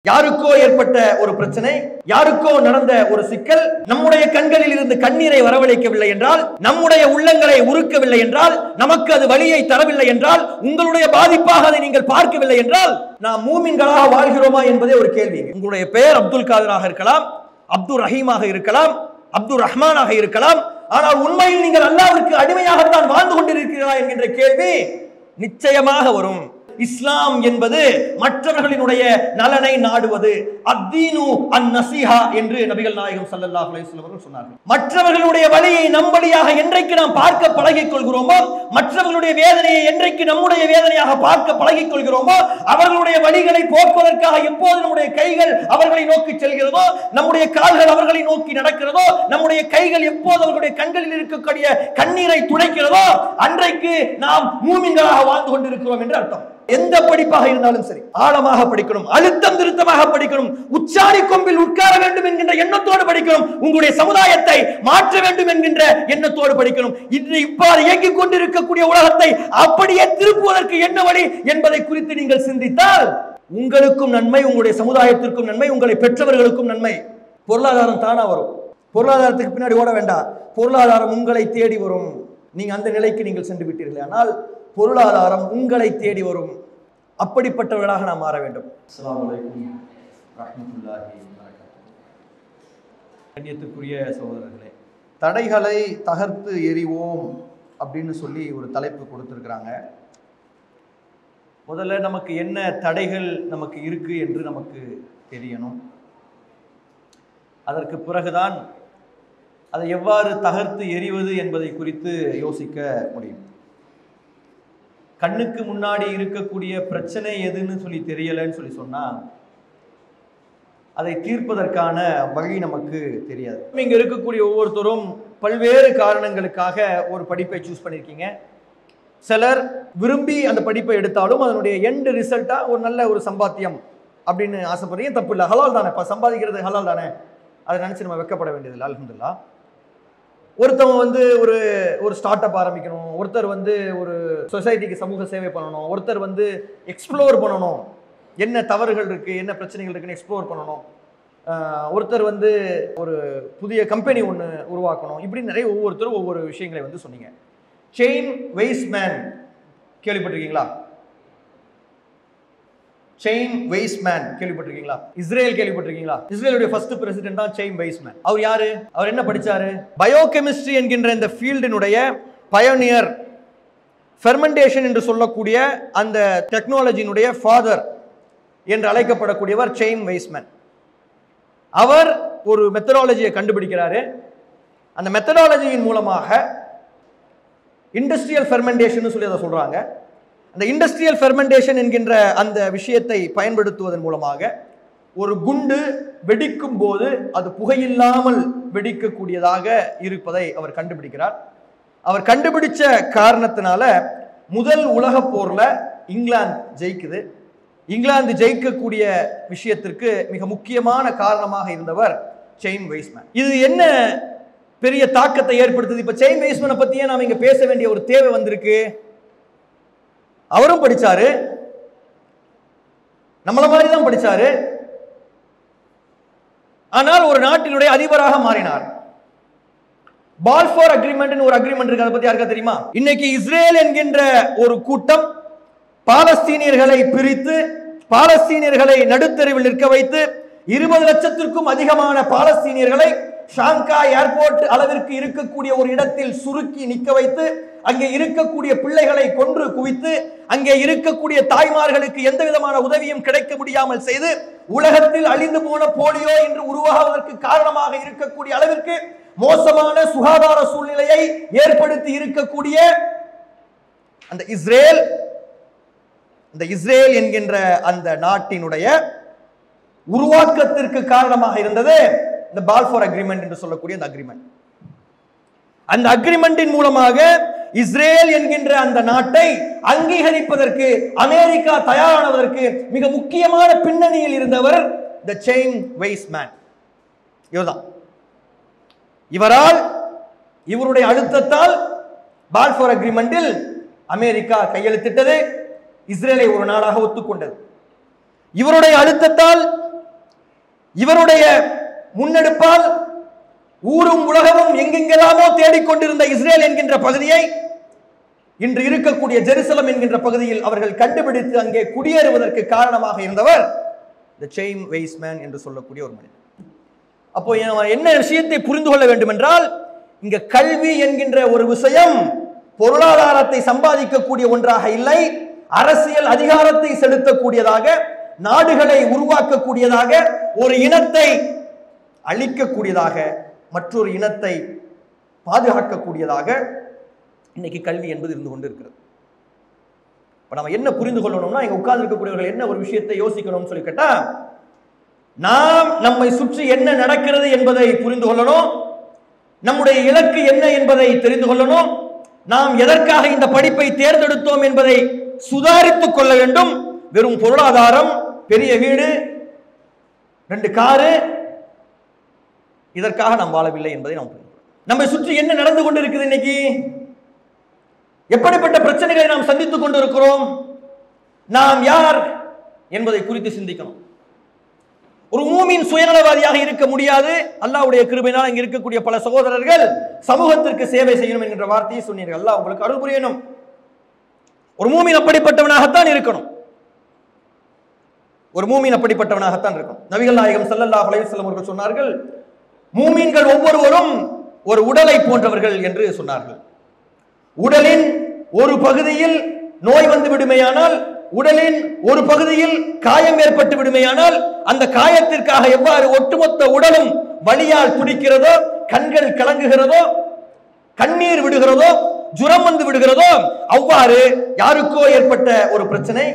யாருக்கோ ஏற்பட்ட ஒரு பிரச்சனை, யாருக்கோ நடந்த ஒரு சிக்கல் நம்முடைய கண்களில் இருந்து கண்ணீரை வரவழைக்கவில்லை என்றால், நம்முடைய உள்ளங்களை உருக்கவில்லை என்றால், நமக்கு அது வலியை தரவில்லை என்றால், உங்களுடைய பாதிப்பாக அதை நீங்கள் பார்க்கவில்லை என்றால், நாம் மூமின்களாக வாழ்கிறோமா என்பதே ஒரு கேள்வி. உங்களுடைய பெயர் அப்துல் காதராக இருக்கலாம், அப்துல் ரஹீமாக இருக்கலாம், அப்துல் ரஹ்மானாக இருக்கலாம். ஆனால் உண்மையில் நீங்கள் அல்லாஹ்விற்கு அடிமையாகத்தான் வாழ்ந்து கொண்டிருக்கிறீர்களா என்கின்ற கேள்வி நிச்சயமாக வரும். இஸ்லாம் என்பது மற்றவர்களினுடைய நலனை நாடுவது. அத்தீனு அன்-நஸீஹா என்று நபிகள் நாயகம் ஸல்லல்லாஹு அலைஹி வஸல்லம் அவர்கள் சொன்னார்கள். மற்றவர்களுடைய வலியை நம் வலியாக என்றைக்கு நாம் பார்க்க பழகிக் கொள்கிறோமோ, மற்றவர்களுடைய வேதனையை என்றைக்கு நம்முடைய வேதனையாக பார்க்க பழகிக் கொள்கிறோமோ, அவர்களுடைய வலிகளை போக்குவதற்காக எப்போது நம்முடைய கைகள் அவர்களை நோக்கி செல்கிறதோ, நம்முடைய கால்கள் அவர்களை நோக்கி நடக்கிறதோ, நம்முடைய கைகள் எப்போது அவர்களுடைய கண்களில் இருக்கக்கூடிய கண்ணீரை துடைக்கிறதோ, அன்றைக்கு நாம் மூமின்களாக வாழ்ந்து கொண்டிருக்கிறோம் என்று அர்த்தம். எந்த படிப்பாக இருந்தாலும் சரி, ஆழமாக படிக்கணும், அழுத்தம் திருத்தமாக படிக்கணும், உச்சாணி கொம்பில் உட்கார வேண்டும் என்கின்ற எண்ணத்தோடு படிக்கணும், உங்களுடைய சமுதாயத்தை மாற்ற வேண்டும் என்கின்ற எண்ணத்தோடு படிக்கணும். இன்று இவ்வாறு இயங்கிக் கொண்டிருக்கக்கூடிய உலகத்தை அப்படியே திருப்புவதற்கு என்ன வழி என்பதை குறித்து நீங்கள் சிந்தித்தால் உங்களுக்கும் நன்மை, உங்களுடைய சமுதாயத்திற்கும் நன்மை, உங்களை பெற்றவர்களுக்கும் நன்மை. பொருளாதாரம் தானா வரும். பொருளாதாரத்துக்கு பின்னாடி ஓட வேண்டாம். பொருளாதாரம் உங்களை தேடி வரும். நீங்க அந்த நிலைக்கு நீங்கள் சென்று விட்டீர்கள். ஆனால் பொருளாதாரம் உங்களை தேடி வரும். அப்படிப்பட்டவர்களாக நாம் மாற வேண்டும். அஸ்ஸலாமு அலைக்கும் ரஹ்மத்துல்லாஹி வபரகாத்துஹு. கண்ணியத்துக்குரிய சகோதரர்களே, தடைகளை தகர்த்து எறிவோம் அப்படின்னு சொல்லி ஒரு தலைப்பு கொடுத்திருக்கிறாங்க. முதல்ல நமக்கு என்ன தடைகள் நமக்கு இருக்கு என்று நமக்கு தெரியணும். அதற்கு பிறகுதான் அதை எவ்வாறு தகர்த்து எறிவது என்பதை குறித்து யோசிக்க முடியும். கண்ணுக்கு முன்னாடி இருக்கக்கூடிய பிரச்சனை எதுன்னு சொல்லி தெரியலன்னு சொல்லி சொன்னா அதை தீர்ப்பதற்கான வழி நமக்கு தெரியாது. இங்க இருக்கக்கூடிய ஒவ்வொருத்தரும் பல்வேறு காரணங்களுக்காக ஒரு படிப்பை சூஸ் பண்ணியிருக்கீங்க. சிலர் விரும்பி அந்த படிப்பை எடுத்தாலும் அதனுடைய எண்ட் ரிசல்ட்டா ஒரு நல்ல ஒரு சம்பாத்தியம் அப்படின்னு ஆசைப்படுறீங்க. தப்பு இல்லை, ஹலால் தானே. இப்போ சம்பாதிக்கிறது ஹலால் தானே, அதை நினைச்சு நம்ம வெக்கப்பட வேண்டியதில்லை. அல்ஹம்துலில்லாஹ். ஒருத்தவங்க ஒரு ஸ்டார்ட் அப் ஆரம்பிக்கணும், ஒருத்தர் ஒரு சொசைட்டிக்கு சமூக சேவை பண்ணணும், ஒருத்தர் எக்ஸ்ப்ளோர் பண்ணணும், என்ன தவறுகள் இருக்கு, என்ன பிரச்சனைகள் இருக்குன்னு எக்ஸ்ப்ளோர் பண்ணணும், ஒருத்தர் ஒரு புதிய கம்பெனி ஒன்று உருவாக்கணும். இப்படி நிறைய ஒவ்வொருத்தரும் ஒவ்வொரு விஷயங்களை சொன்னீங்க. செயின் வெய்ஸ்மேன் கேள்விப்பட்டிருக்கீங்களா? செயின் வெய்ஸ்மேன் கேள்விப்பட்டிருக்கீங்களா? இஸ்ரேல் கேள்விப்பட்டிருக்கீங்களா? இஸ்ரேலுடைய ஃபர்ஸ்ட் பிரசிடென்ட் தான் செயின் வெய்ஸ்மேன். அவர் யாரு? அவர் என்ன படிச்சாரு? பயோகெமிஸ்ட்ரி என்கின்ற இந்த ஃபீல்டினுடைய பயோனியர், ஃபெர்மெண்டேஷன் என்று சொல்லக்கூடிய அந்த டெக்னாலஜியினுடைய ஃபாதர் என்று அழைக்கப்படக்கூடியவர் செயின் வெய்ஸ்மேன். அவர் ஒரு மெத்தடாலஜியை கண்டுபிடிக்கிறாரு. அந்த மெத்தடாலஜியின் மூலமாக இண்டஸ்ட்ரியல் ஃபெர்மெண்டேஷன் சொல்லி அதை சொல்றாங்க. அந்த இண்டஸ்ட்ரியல் ஃபெர்மெண்டேஷன் என்கின்ற அந்த விஷயத்தை பயன்படுத்துவதன் மூலமாக ஒரு குண்டு வெடிக்கும் போது அது புகையில்லாமல் வெடிக்கக்கூடியதாக இருப்பதை அவர் கண்டுபிடிக்கிறார். அவர் கண்டுபிடிச்ச காரணத்தினால முதல் உலக போர்ல இங்கிலாந்து ஜெயிக்குது. இங்கிலாந்து ஜெயிக்கக்கூடிய விஷயத்திற்கு மிக முக்கியமான காரணமாக இருந்தவர் செயின் வெய்ஸ்மேன். இது என்ன பெரிய தாக்கத்தை ஏற்படுத்துது? இப்ப செயின் வெய்ஸ்மேனை பத்தியே நாம இங்க பேச வேண்டிய ஒரு தேவை வந்திருக்கு. அவரும் படிச்சாரு, நம்மள மாதிரி தான் படிச்சாரு. ஆனால் ஒரு நாட்டினுடைய அதிபராக மாறினார். பால்ஃபோர் அக்ரிமெண்ட் ஒரு அக்ரிமெண்ட் இருக்கு. அதை பத்தி யாருக்கா தெரியுமா? இன்னைக்கு இஸ்ரேல் என்கின்ற ஒரு கூட்டம் பாலஸ்தீனியர்களை பிரித்து, பாலஸ்தீனியர்களை நடுத்தெருவில் நிற்க வைத்து 20 லட்சத்திற்கும் அதிகமான பாலஸ்தீனியர்களை ஷாங்காய் ஏர்போர்ட் அளவிற்கு இருக்கக்கூடிய ஒரு இடத்தில் சுருக்கி நிற்க வைத்து, அங்கே இருக்கக்கூடிய பிள்ளைகளை கொன்று குவித்து, அங்கே இருக்கக்கூடிய தாய்மார்களுக்கு எந்த விதமான உதவியும் கிடைக்க முடியாமல் செய்து, உலகத்தில் அழிந்து போன போலியோ என்று உருவாகுவதற்கு காரணமாக இருக்கக்கூடிய அளவிற்கு மோசமான சுகாதார சூழ்நிலையை ஏற்படுத்தி இருக்கக்கூடிய அந்த இஸ்ரேல் என்கின்ற அந்த நாட்டினுடைய உருவாக்கத்திற்கு காரணமாக இருந்தது இந்த பால்ஃபோர் அக்ரிமெண்ட் என்று சொல்லக்கூடிய அந்த அக்ரிமெண்ட். அந்த அக்ரிமெண்டின் மூலமாக இஸ்ரேல் என்கின்ற அந்த நாட்டை அங்கீகரிப்பதற்கு அமெரிக்கா தயாரானதற்கு மிக முக்கியமான பின்னணியில் இருந்தவர் தி செயின் வெய்ஸ்மேன். இவர்தான். இவருடைய அழுத்தத்தால் பால்ஃபோர் அக்ரிமெண்டில் அமெரிக்கா கையெழுத்திட்டது, இஸ்ரேலை ஒரு நாடாக ஒத்துக்கொண்டது. இவருடைய அழுத்தத்தால், இவருடைய முன்னெடுப்பால் ஊரும் உலகமும் எங்கெங்கெல்லாமோ தேடிக்கொண்டிருந்த இஸ்ரேல் என்கின்ற பகுதியை இன்று இருக்கக்கூடிய ஜெருசலம் என்கின்ற பகுதியில் அவர்கள் கண்டுபிடித்து அங்கே குடியேறுவதற்கு காரணமாக இருந்தவர் தி செயின் வெய்ஸ்மேன் என்று சொல்லக்கூடிய ஒரு மனிதர். அப்போ என்ன விஷயத்தை புரிந்து கொள்ள வேண்டும் என்றால், இங்க கல்வி என்கின்ற ஒரு விஷயம் பொருளாதாரத்தை சம்பாதிக்கக்கூடிய ஒன்றாக இல்லை, அரசியல் அதிகாரத்தை செலுத்தக்கூடியதாக, நாடுகளை உருவாக்கக்கூடியதாக, ஒரு இனத்தை அழிக்கக்கூடியதாக, மற்றொரு இனத்தை பாதுகாக்கக்கூடியதாக இன்னைக்கு கல்வி என்பது இருந்து கொண்டு இருக்கிறது. இப்ப நம்ம என்ன புரிந்து கொள்ளணும்னா, இங்க உட்கார்ந்து இருக்கக்கூடியவர்கள் என்ன ஒரு விஷயத்தை யோசிக்கணும்னு சொல்லி கேட்டா, நாம் நம்மை சுற்றி என்ன நடக்கிறது என்பதை புரிந்து கொள்ளணும், நம்முடைய இலக்கு என்ன என்பதை தெரிந்து கொள்ளணும், நாம் எதற்காக இந்த படிப்பை தேர்ந்தெடுத்தோம் என்பதை சுதாரித்துக் கொள்ள வேண்டும். வெறும் பொருளாதாரம், பெரிய வீடு, 2 காரு, இதற்காக நாம் வாழவில்லை என்பதை நாம் புரிந்து கொள்ளணும். நம்மை சுற்றி என்ன நடந்து கொண்டிருக்குது, இன்னைக்கு எப்படிப்பட்ட பிரச்சனைகளை நாம் சந்தித்துக் கொண்டிருக்கிறோம், நாம் யார் என்பதை குறித்து சிந்திக்கணும். ஒரு மூமின் சுயநலவாதியாக இருக்க முடியாது. அல்லாஹ்வுடைய கிருபையினால் இங்க இருக்கக்கூடிய பல சகோதரர்கள் சமூகத்திற்கு சேவை செய்யணும் என்கிற வார்த்தையை சொன்னீர்கள். அல்லாஹ் உங்களுக்கு அருள் புரியணும். ஒரு மூமின் அப்படிப்பட்டவனாகத்தான் இருக்கணும். ஒரு மூமின் அப்படிப்பட்டவனாகத்தான் இருக்கணும். நபிகள் நாயகம் ஸல்லல்லாஹு அலைஹி வஸல்லம் அவர்கள் சொன்னார்கள், மூமின்கள் ஒவ்வொருவரும் ஒரு உடலை போன்றவர்கள் என்று சொன்னார்கள். உடலின் ஒரு பகுதியில் நோய் வந்து விடுமையானால், உடலின் ஒரு பகுதியில் காயம் ஏற்பட்டு விடுமையானால், அந்த காயத்திற்காக எவ்வாறு ஒட்டுமொத்த உடலும் வலியால் துடிக்கிறதோ, கண்கள் கலங்குகிறதோ, கண்ணீர் விடுகிறதோ, ஜுரம் வந்து விடுகிறதோ, அவ்வாறு யாருக்கோ ஏற்பட்ட ஒரு பிரச்சனை,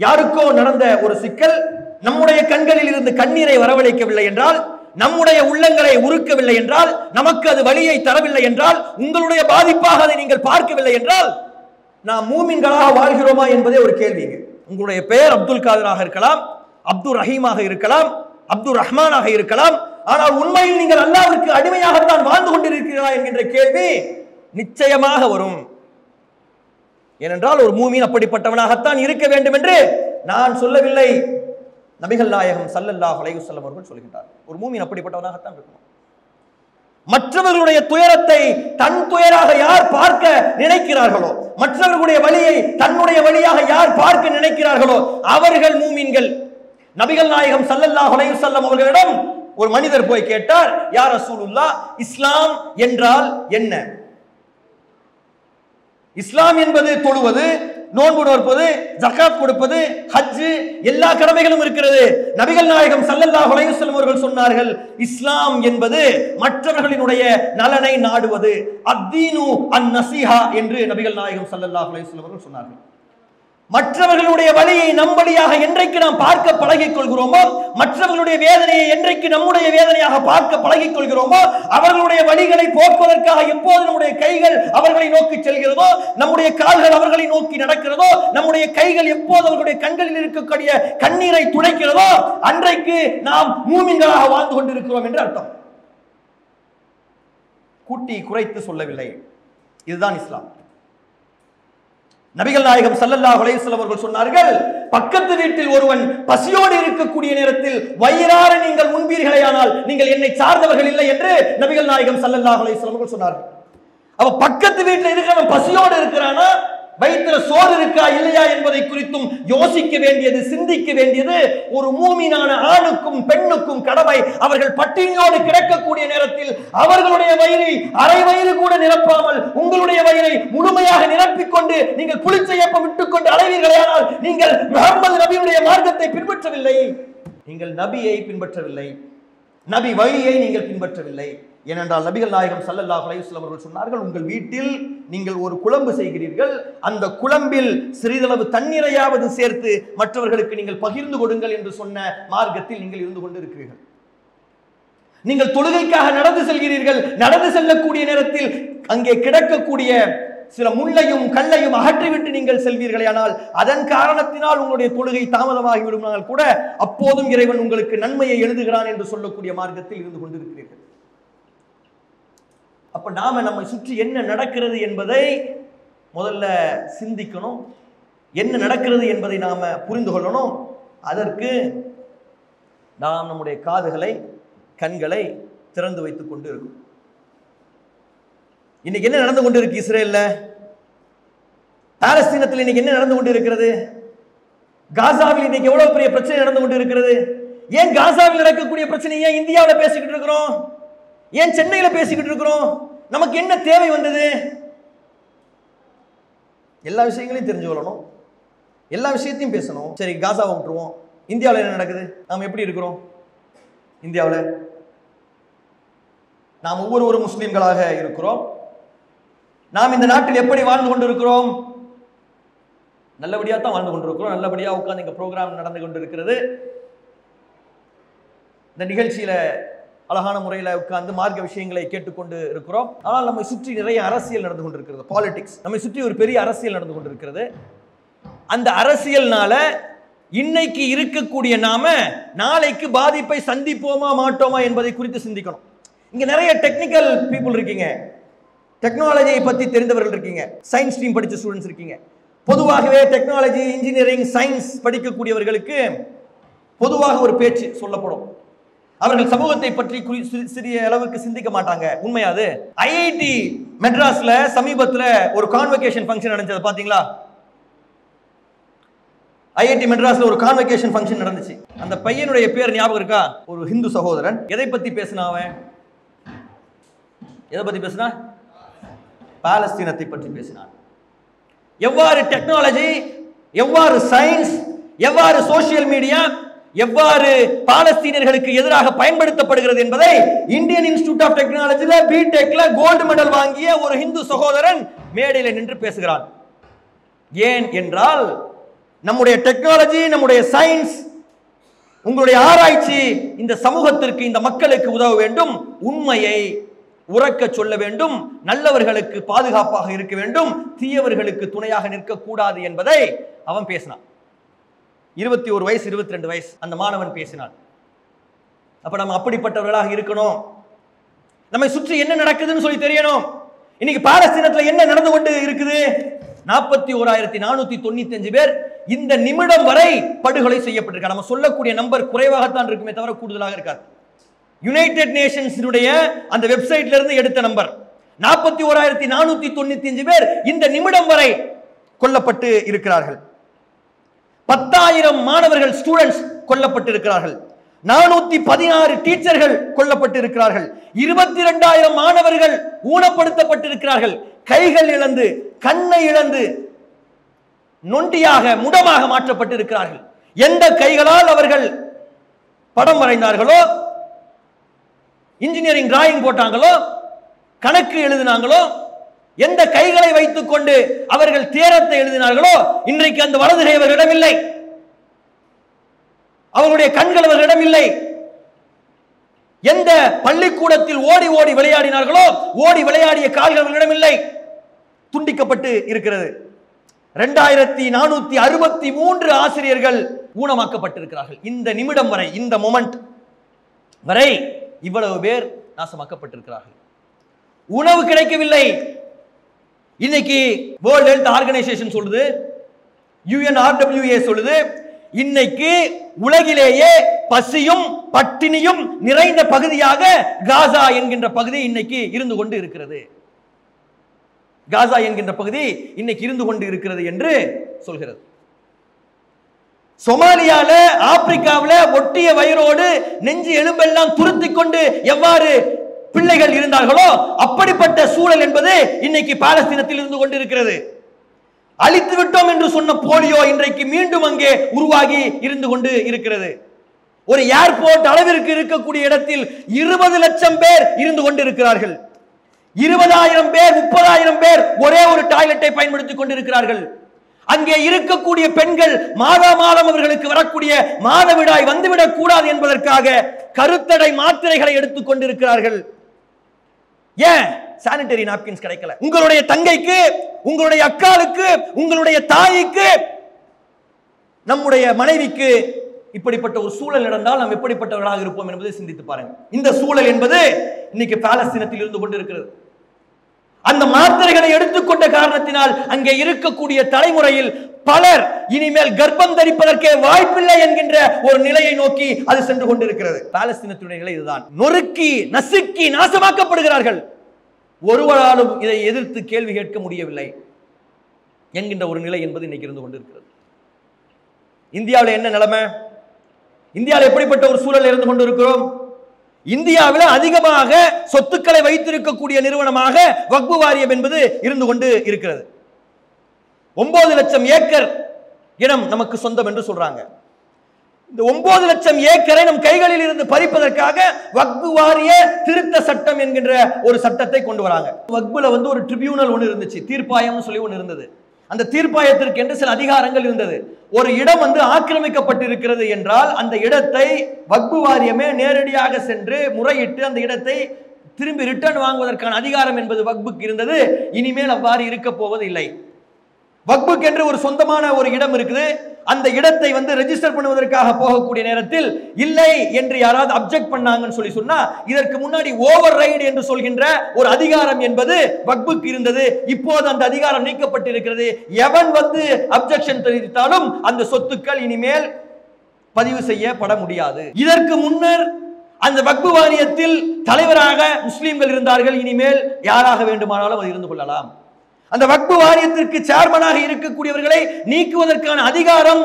யாருக்கோ நடந்த ஒரு சிக்கல் நம்முடைய கண்களில் இருந்து கண்ணீரை வரவழைக்கவில்லை என்றால், நம்முடைய உள்ளங்களை உருக்கவில்லை என்றால், நமக்கு அது வலியை தரவில்லை என்றால், உங்களுடைய பாதிப்பாக அதை நீங்கள் பார்க்கவில்லை என்றால், நாம் மூமின்களாக வாழ்கிறோமா என்பதே ஒரு கேள்வி. உங்களுடைய பெயர் அப்துல் காதராக இருக்கலாம், அப்துல் ரஹீமாக இருக்கலாம், அப்துல் ரஹ்மானாக இருக்கலாம், ஆனால் உண்மையில் நீங்கள் அல்லாஹ்விற்கு அடிமையாகத்தான் வாழ்ந்து கொண்டிருக்கிறீர்களா என்கின்ற கேள்வி நிச்சயமாக வரும். ஏனென்றால் ஒரு மூமின் அப்படிப்பட்டவனாகத்தான் இருக்க வேண்டும் என்று நான் சொல்லவில்லை, நபிகள் நாயகம் ஸல்லல்லாஹு அலைஹி வஸல்லம் அவர்கள் சொல்கின்றார். ஒரு மூமின் அப்படிப்பட்டவனாகத்தான் இருக்கணும். மற்றவர்களுடைய துயரத்தை தன் துயராக யார் பார்க்க நினைக்கிறார்களோ, மற்றவர்களுடைய வலியை தன்னுடைய வலியாக யார் பார்க்க நினைக்கிறார்களோ அவர்கள் மூமின்கள். நபிகள் நாயகம் ஸல்லல்லாஹு அலைஹி வஸல்லம் அவர்களிடம் ஒரு மனிதர் போய் கேட்டார், யா ரசூலுல்லாஹ், இஸ்லாம் என்றால் என்ன? இஸ்லாம் என்பது தொழுவது, நோன்பு நோற்பது, ஜகாத் கொடுப்பது, ஹஜ், எல்லா கடமைகளும் இருக்கிறது. நபிகள் நாயகம் ஸல்லல்லாஹு அலைஹி வஸல்லம் அவர்கள் சொன்னார்கள், இஸ்லாம் என்பது மற்றவர்களினுடைய நலனை நாடுவது, அத்தீனு அன்-நஸீஹா என்று நபிகள் நாயகம் ஸல்லல்லாஹு அலைஹி வஸல்லம் அவர்கள் சொன்னார்கள். மற்றவர்களுடைய வலியை நம் வழியாக என்றைக்கு நாம் பார்க்க பழகிக் கொள்கிறோமோ, மற்றவர்களுடைய வேதனையை என்றைக்கு நம்முடைய வேதனையாக பார்க்க பழகிக் கொள்கிறோமோ, அவர்களுடைய வலிகளை போக்குவதற்காக எப்போது நம்முடைய கைகள் அவர்களை நோக்கி செல்கிறதோ, நம்முடைய கால்கள் அவர்களை நோக்கி நடக்கிறதோ, நம்முடைய கைகள் எப்போது அவர்களுடைய கண்களில் இருக்கக்கூடிய கண்ணீரை துடைக்கிறதோ, அன்றைக்கு நாம் மூமின்களாக வாழ்ந்து கொண்டிருக்கிறோம் என்று அர்த்தம். கூட்டி குறைத்து சொல்லவில்லை. இதுதான் இஸ்லாம். நபிகள் நாயகம் ஸல்லல்லாஹு அலைஹி வஸல்லம் அவர்கள் சொன்னார்கள், பக்கத்து வீட்டில் ஒருவன் பசியோடு இருக்கக்கூடிய நேரத்தில் வயிறார நீங்கள் உண்பீர்களேயானால் நீங்கள் என்னை சார்ந்தவர்கள் இல்லை என்று நபிகள் நாயகம் ஸல்லல்லாஹு அலைஹி வஸல்லம் அவர்கள் சொன்னார்கள். அப்ப பக்கத்து வீட்டில் இருக்கிறவன் பசியோடு இருக்கிறானா, வயிற்றுல சோறு இருக்கா இல்லையா என்பதை குறித்தும் யோசிக்க வேண்டியது, சிந்திக்க வேண்டியது ஒரு மூமினான ஆணுக்கும் பெண்ணுக்கும் கடமை. அவர்கள் பட்டினியோடு கிடக்கக்கூடிய நேரத்தில் அவர்களுடைய வயிறை அரை வயிறு கூட நிரப்பாமல் உங்களுடைய வயிறை முழுமையாக நிரப்பிக் கொண்டு நீங்கள் புளிச்சையப்ப விட்டுக் கொண்டு அலைவீர்களானால் நீங்கள் முஹம்மது நபியுடைய மார்க்கத்தை பின்பற்றவில்லை, நீங்கள் நபியை பின்பற்றவில்லை, நபி வழியை நீங்கள் பின்பற்றவில்லை. ஏனென்றால் நபிகள் நாயகம் ஸல்லல்லாஹு அலைஹி வஸல்லம் அவர்கள் சொன்னார்கள், உங்கள் வீட்டில் நீங்கள் ஒரு குழம்பு செய்கிறீர்கள், அந்த குழம்பில் சிறிதளவு தண்ணீரையாவது சேர்த்து மற்றவர்களுக்கு நீங்கள் பகிர்ந்து கொடுங்கள் என்று சொன்ன மார்க்கத்தில் நீங்கள் இருந்து கொண்டு இருக்கிறீர்கள். நீங்கள் தொழுகைக்காக நடந்து செல்கிறீர்கள், நடந்து செல்லக்கூடிய நேரத்தில் அங்கே கிடக்கக்கூடிய சில முள்ளையும் கல்லையும் அகற்றிவிட்டு நீங்கள் செல்வீர்களானால் அதன் காரணத்தினால் உங்களுடைய தொழுகை தாமதமாகி விடுமானால் கூட அப்போதும் இறைவன் உங்களுக்கு நன்மையை எழுதுகிறான் என்று சொல்லக்கூடிய மார்க்கத்தில் இருந்து கொண்டிருக்கிறீர்கள். அப்ப நாம நம்மை சுற்றி என்ன நடக்கிறது என்பதை முதல்ல சிந்திக்கணும். என்ன நடக்கிறது என்பதை நாம புரிந்து கொள்ளணும். அதற்கு நாம் நம்முடைய காதுகளை கண்களை திறந்து வைத்துக் கொண்டு இருக்கும். இன்னைக்கு என்ன நடந்து கொண்டு இருக்கு இஸ்ரேல்ல? பாலஸ்தீனத்தில் இன்னைக்கு என்ன நடந்து கொண்டு இருக்கிறது? காசாவில் இன்னைக்கு எவ்வளவு பெரிய பிரச்சனை நடந்து கொண்டு இருக்கிறது? ஏன் காசாவில் நடக்கக்கூடிய பிரச்சனை ஏன் இந்தியாவில் பேசிக்கிட்டு இருக்கிறோம்? ஏன் சென்னையில பேசிக்கிட்டு இருக்கிறோம்? நமக்கு என்ன தேவை வந்தது? எல்லா விஷயங்களையும் தெரிஞ்சு கொள்ளணும், எல்லா விஷயத்தையும் பேசணும். சரி, காசாவை விட்டுருவோம். இந்தியாவில் என்ன நடக்குது? நாம் எப்படி இருக்கிறோம்? இந்தியாவில் நாம் ஒவ்வொருவரும் முஸ்லிம்களாக இருக்கிறோம். நாம் இந்த நாட்டில் எப்படி வாழ்ந்து கொண்டிருக்கிறோம்? நல்லபடியா தான் வாழ்ந்து கொண்டிருக்கிறோம். நல்லபடியா உட்கார்ந்து இங்க ப்ரோக்ராம் நடந்து கொண்டிருக்கிறது. இந்த நிகழ்ச்சியில அழகான முறையில் உட்கார்ந்து மார்க்க விஷயங்களை கேட்டுக்கொண்டு இருக்கிறோம். ஆனால் நம்மை சுற்றி நிறைய அரசியல் நடந்து கொண்டிருக்கிறது, பாலிடிக்ஸ். நம்மை சுற்றி ஒரு பெரிய அரசியல் நடந்து கொண்டிருக்கிறது. அந்த அரசியல்னால இன்னைக்கு இருக்கக்கூடிய நாம நாளைக்கு பாதிப்பை சந்திப்போமா மாட்டோமா என்பதை குறித்து சிந்திக்கணும். இங்க நிறைய டெக்னிக்கல் பீப்புள் இருக்கீங்க, டெக்னாலஜியை பத்தி தெரிந்தவர்கள் இருக்கீங்க, சயின்ஸ் ஸ்ட்ரீம் படிச்ச ஸ்டூடெண்ட்ஸ் இருக்கீங்க. பொதுவாகவே டெக்னாலஜி, இன்ஜினியரிங், சயின்ஸ் படிக்கக்கூடியவர்களுக்கு பொதுவாக ஒரு பேச்சு சொல்லப்படும். அவர்கள் சமூகத்தை பற்றி சிறிய அளவுக்கு சிந்திக்க மாட்டாங்க. உண்மையாது. ஐஐடி மெட்ராஸ்ல சமீபத்தில் ஒரு கான்வகேஷன் ஃபங்க்ஷன் நடந்தது, பாத்தீங்களா? ஐஐடி மெட்ராஸ்ல ஒரு கான்வகேஷன் ஃபங்க்ஷன் நடந்துச்சு. அந்த பையனுடைய பேர் ஞாபகம் இருக்கா? ஒரு ஹிந்து சகோதரன். எதை பத்தி பேசினா அவன்? எதை பத்தி பேசினா? பாலஸ்தீனத்தை பற்றி பேசினான். எவ்வாறு டெக்னாலஜி, எவ்வாறு சயின்ஸ், எவ்வாறு சோசியல் மீடியா எவ்வாறு பாலஸ்தீனர்களுக்கு எதிராக பயன்படுத்தப்படுகிறது என்பதை இந்தியன் இன்ஸ்டிடியூட் ஆஃப் டெக்னாலஜில பிடெக்ல கோல்டு மெடல் வாங்கிய ஒரு இந்து சகோதரன் மேடையில் நின்று பேசுகிறான். ஏன் என்றால் நம்முடைய டெக்னாலஜி, நம்முடைய சயின்ஸ், உங்களுடைய ஆராய்ச்சி இந்த சமூகத்திற்கு, இந்த மக்களுக்கு உதவ வேண்டும், உண்மையை உறக்க சொல்ல வேண்டும், நல்லவர்களுக்கு பாதுகாப்பாக இருக்க வேண்டும், தீயவர்களுக்கு துணையாக நிற்கக்கூடாது என்பதை அவன் பேசினான். 21 வயசு 22 வயசு அந்த மாணவன் பேசினான். அப்ப நம்ம அப்படிப்பட்டவர்களாக இருக்கணும். நம்மை சுற்றி என்ன நடக்குதுன்னு சொல்லி தெரியணும். இன்னைக்கு பாலஸ்தீனத்தில் என்ன நடந்து கொண்டு இருக்குது? 41,495 பேர் இந்த நிமிடம் வரை படுகொலை செய்யப்பட்டிருக்காங்க. நம்ம சொல்லக்கூடிய நம்பர் குறைவாகத்தான் இருக்குமே தவிர கூடுதலாக இருக்காது. யுனைடெட் நேஷன்ஸினுடைய அந்த வெப்சைட்ல இருந்து எடுத்த நம்பர் 41,495 பேர் இந்த நிமிடம் வரை கொல்லப்பட்டு இருக்கிறார்கள். 10,000 மாணவர்கள், ஸ்டூடெண்ட்ஸ் கொல்லப்பட்டிருக்கிறார்கள். 416 டீச்சர்கள் கொல்லப்பட்டிருக்கிறார்கள். 22,000 மாணவர்கள் ஊனப்படுத்தப்பட்டிருக்கிறார்கள். கைகள் இழந்து, கண்ணை இழந்து, நொண்டியாக, முடமாக மாற்றப்பட்டிருக்கிறார்கள். எந்த கைகளால் அவர்கள் படம் வரைந்தார்களோ, இன்ஜினியரிங் டிராயிங் போட்டாங்களோ, கணக்கு எழுதினாங்களோ, எந்த கைகளை வைத்துக் கொண்டு அவர்கள் தேரத்தை எழுதினார்களோ, இன்றைக்கு அந்த வலது கை அவர்களிடம் இல்லை, அவர்களுடைய கண்கள் அவர்களிடம் இல்லை. எந்த பள்ளிக்கூடத்தில் ஓடி ஓடி விளையாடினார்களோ, ஓடி விளையாடிய கால்கள் அவர்களிடம் இல்லை, துண்டிக்கப்பட்டு இருக்கிறது. 2,463 ஆசிரியர்கள் ஊனமாக்கப்பட்டிருக்கிறார்கள். இந்த நிமிடம் வரை, இந்த மொமெண்ட் வரை இவ்வளவு பேர் நாசமாக்கப்பட்டிருக்கிறார்கள். உணவு கிடைக்கவில்லை. இன்னைக்கு வேர்ல்ட் ஹெல்த் ஆர்கனைசேஷன் சொல்லுது, UNRWA சொல்லுது, இன்னைக்கு உலகிலேயே பசியும் பட்டினியும் நிறைந்த பகுதியாக காசா என்கின்ற பகுதி இன்னைக்கு இருந்து கொண்டு இருக்கிறது. காசா என்கின்ற பகுதி இன்னைக்கு இருந்து கொண்டு இருக்கிறது என்று சொல்கிறது. சொமாலியால, ஆப்பிரிக்காவில் ஒட்டிய வயிறோடு நெஞ்சு எலும்பெல்லாம் துருத்திக் கொண்டு எவ்வாறு பிள்ளைகள் இருந்தார்களோ அப்படிப்பட்ட சூழல் என்பது இன்னைக்கு பாலஸ்தீனத்தில் இருந்து கொண்டிருக்கிறது. அழித்து விட்டோம் என்று சொன்ன போலியோ இன்றைக்கு மீண்டும் அங்கே உருவாகி இருந்து கொண்டு இருக்கிறது. ஒரு ஏர்போர்ட் அளவிற்கு இருக்கக்கூடிய இடத்தில் 20 லட்சம் பேர் இருந்து கொண்டிருக்கிறார்கள். 20,000 பேர், 30,000 பேர் ஒரே ஒரு டாய்லெட்டை பயன்படுத்திக் கொண்டிருக்கிறார்கள். அங்கே இருக்கக்கூடிய பெண்கள் மாதம் அவர்களுக்கு வரக்கூடிய மாதவிடாய் வந்துவிடக் கூடாது என்பதற்காக கருத்தடை மாத்திரைகளை எடுத்துக் கொண்டிருக்கிறார்கள். ஏன் சானிட்டரி நாப்கின்ஸ் கிடைக்கல? உங்களுடைய தங்கைக்கு, உங்களுடைய அக்காளுக்கு, உங்களுடைய தாய்க்கு, நம்முடைய மனைவிக்கு இப்படிப்பட்ட ஒரு சூழல் நடந்தால் நாம் எப்படிப்பட்டவர்களாக இருப்போம் என்பதை சிந்தித்து பாருங்க. இந்த சூழல் என்பது இன்னைக்கு பாலஸ்தீனத்தில் இருந்து கொண்டிருக்கிறது. அந்த மாத்திரைகளை எடுத்துக்கொண்ட காரணத்தினால் அங்கே இருக்கக்கூடிய தலைமுறையில் பலர் இனிமேல் கர்ப்பம் தரிப்பதற்கே வாய்ப்பில்லை என்கின்ற ஒரு நிலையை நோக்கி அது சென்று கொண்டிருக்கிறது. பாலஸ்தீனத்துடைய நிலை இதுதான். நொறுக்கி நசுக்கி நாசமாக்கப்படுகிறார்கள். ஒருவராலும் இதை எதிர்த்து கேள்வி கேட்க முடியவில்லை என்கின்ற ஒரு நிலை என்பது இன்னைக்கு இருந்து கொண்டிருக்கிறது. இந்தியாவில் என்ன நிலைமை? இந்தியாவில் எப்படிப்பட்ட ஒரு சூழல் இருந்து கொண்டிருக்கிறோம்? இந்தியாவில் அதிகமாக சொத்துக்களை வைத்திருக்கக்கூடிய நிறுவனமாக வக்ஃப் வாரியம் என்பது இருந்து கொண்டு இருக்கிறது. 9 லட்சம் ஏக்கர் இடம் நமக்கு சொந்தம் என்று சொல்றாங்க. இந்த 9 லட்சம் ஏக்கரை நம் கைகளில் இருந்து பறிப்பதற்காக வக்ஃப் வாரிய திருத்த சட்டம் என்கின்ற ஒரு சட்டத்தை கொண்டு வராங்க. வக்ஃப்ல ஒரு ட்ரிபியூனல் ஒன்று இருந்துச்சு, தீர்ப்பாயம்னு சொல்லி ஒன்று இருந்தது. அந்த தீர்ப்பாயத்திற்கு என்று சில அதிகாரங்கள் இருந்தது. ஒரு இடம் ஆக்கிரமிக்கப்பட்டிருக்கிறது என்றால் அந்த இடத்தை வக்ஃப் வாரியமே நேரடியாக சென்று முறையிட்டு அந்த இடத்தை திரும்பி ரிட்டர்ன் வாங்குவதற்கான அதிகாரம் என்பது வக்ஃபுக்கு இருந்தது. இனிமேல் அவ்வாறு இருக்க போவது இல்லை. வக்ஃபுக்கு என்று ஒரு சொந்தமான ஒரு இடம் இருக்குது. அந்த இடத்தை ரெஜிஸ்டர் பண்ணுவதற்காக போகக்கூடிய நேரத்தில் இல்லை என்று யாராவது அப்ஜெக்ட் பண்ணாங்கன்னு சொன்னா இதற்கு முன்னாடி ஓவர் ரைடு என்று சொல்கின்ற ஒரு அதிகாரம் என்பது வக்ஃபுக்கு இருந்தது. இப்போது அந்த அதிகாரம் நீக்கப்பட்டிருக்கிறது. எவன் அப்ஜெக்ஷன் தெரிவித்தாலும் அந்த சொத்துக்கள் இனிமேல் பதிவு செய்யப்பட முடியாது. இதற்கு முன்னர் அந்த வக்ஃப் வாரியத்தில் தலைவராக முஸ்லிம்கள் இருந்தார்கள். இனிமேல் யாராக வேண்டுமானாலும் அது இருந்து கொள்ளலாம். அந்த வக்ஃப் வாரியத்திற்கு சேர்மனாக இருக்கக்கூடியவர்களை நீக்குவதற்கான அதிகாரம்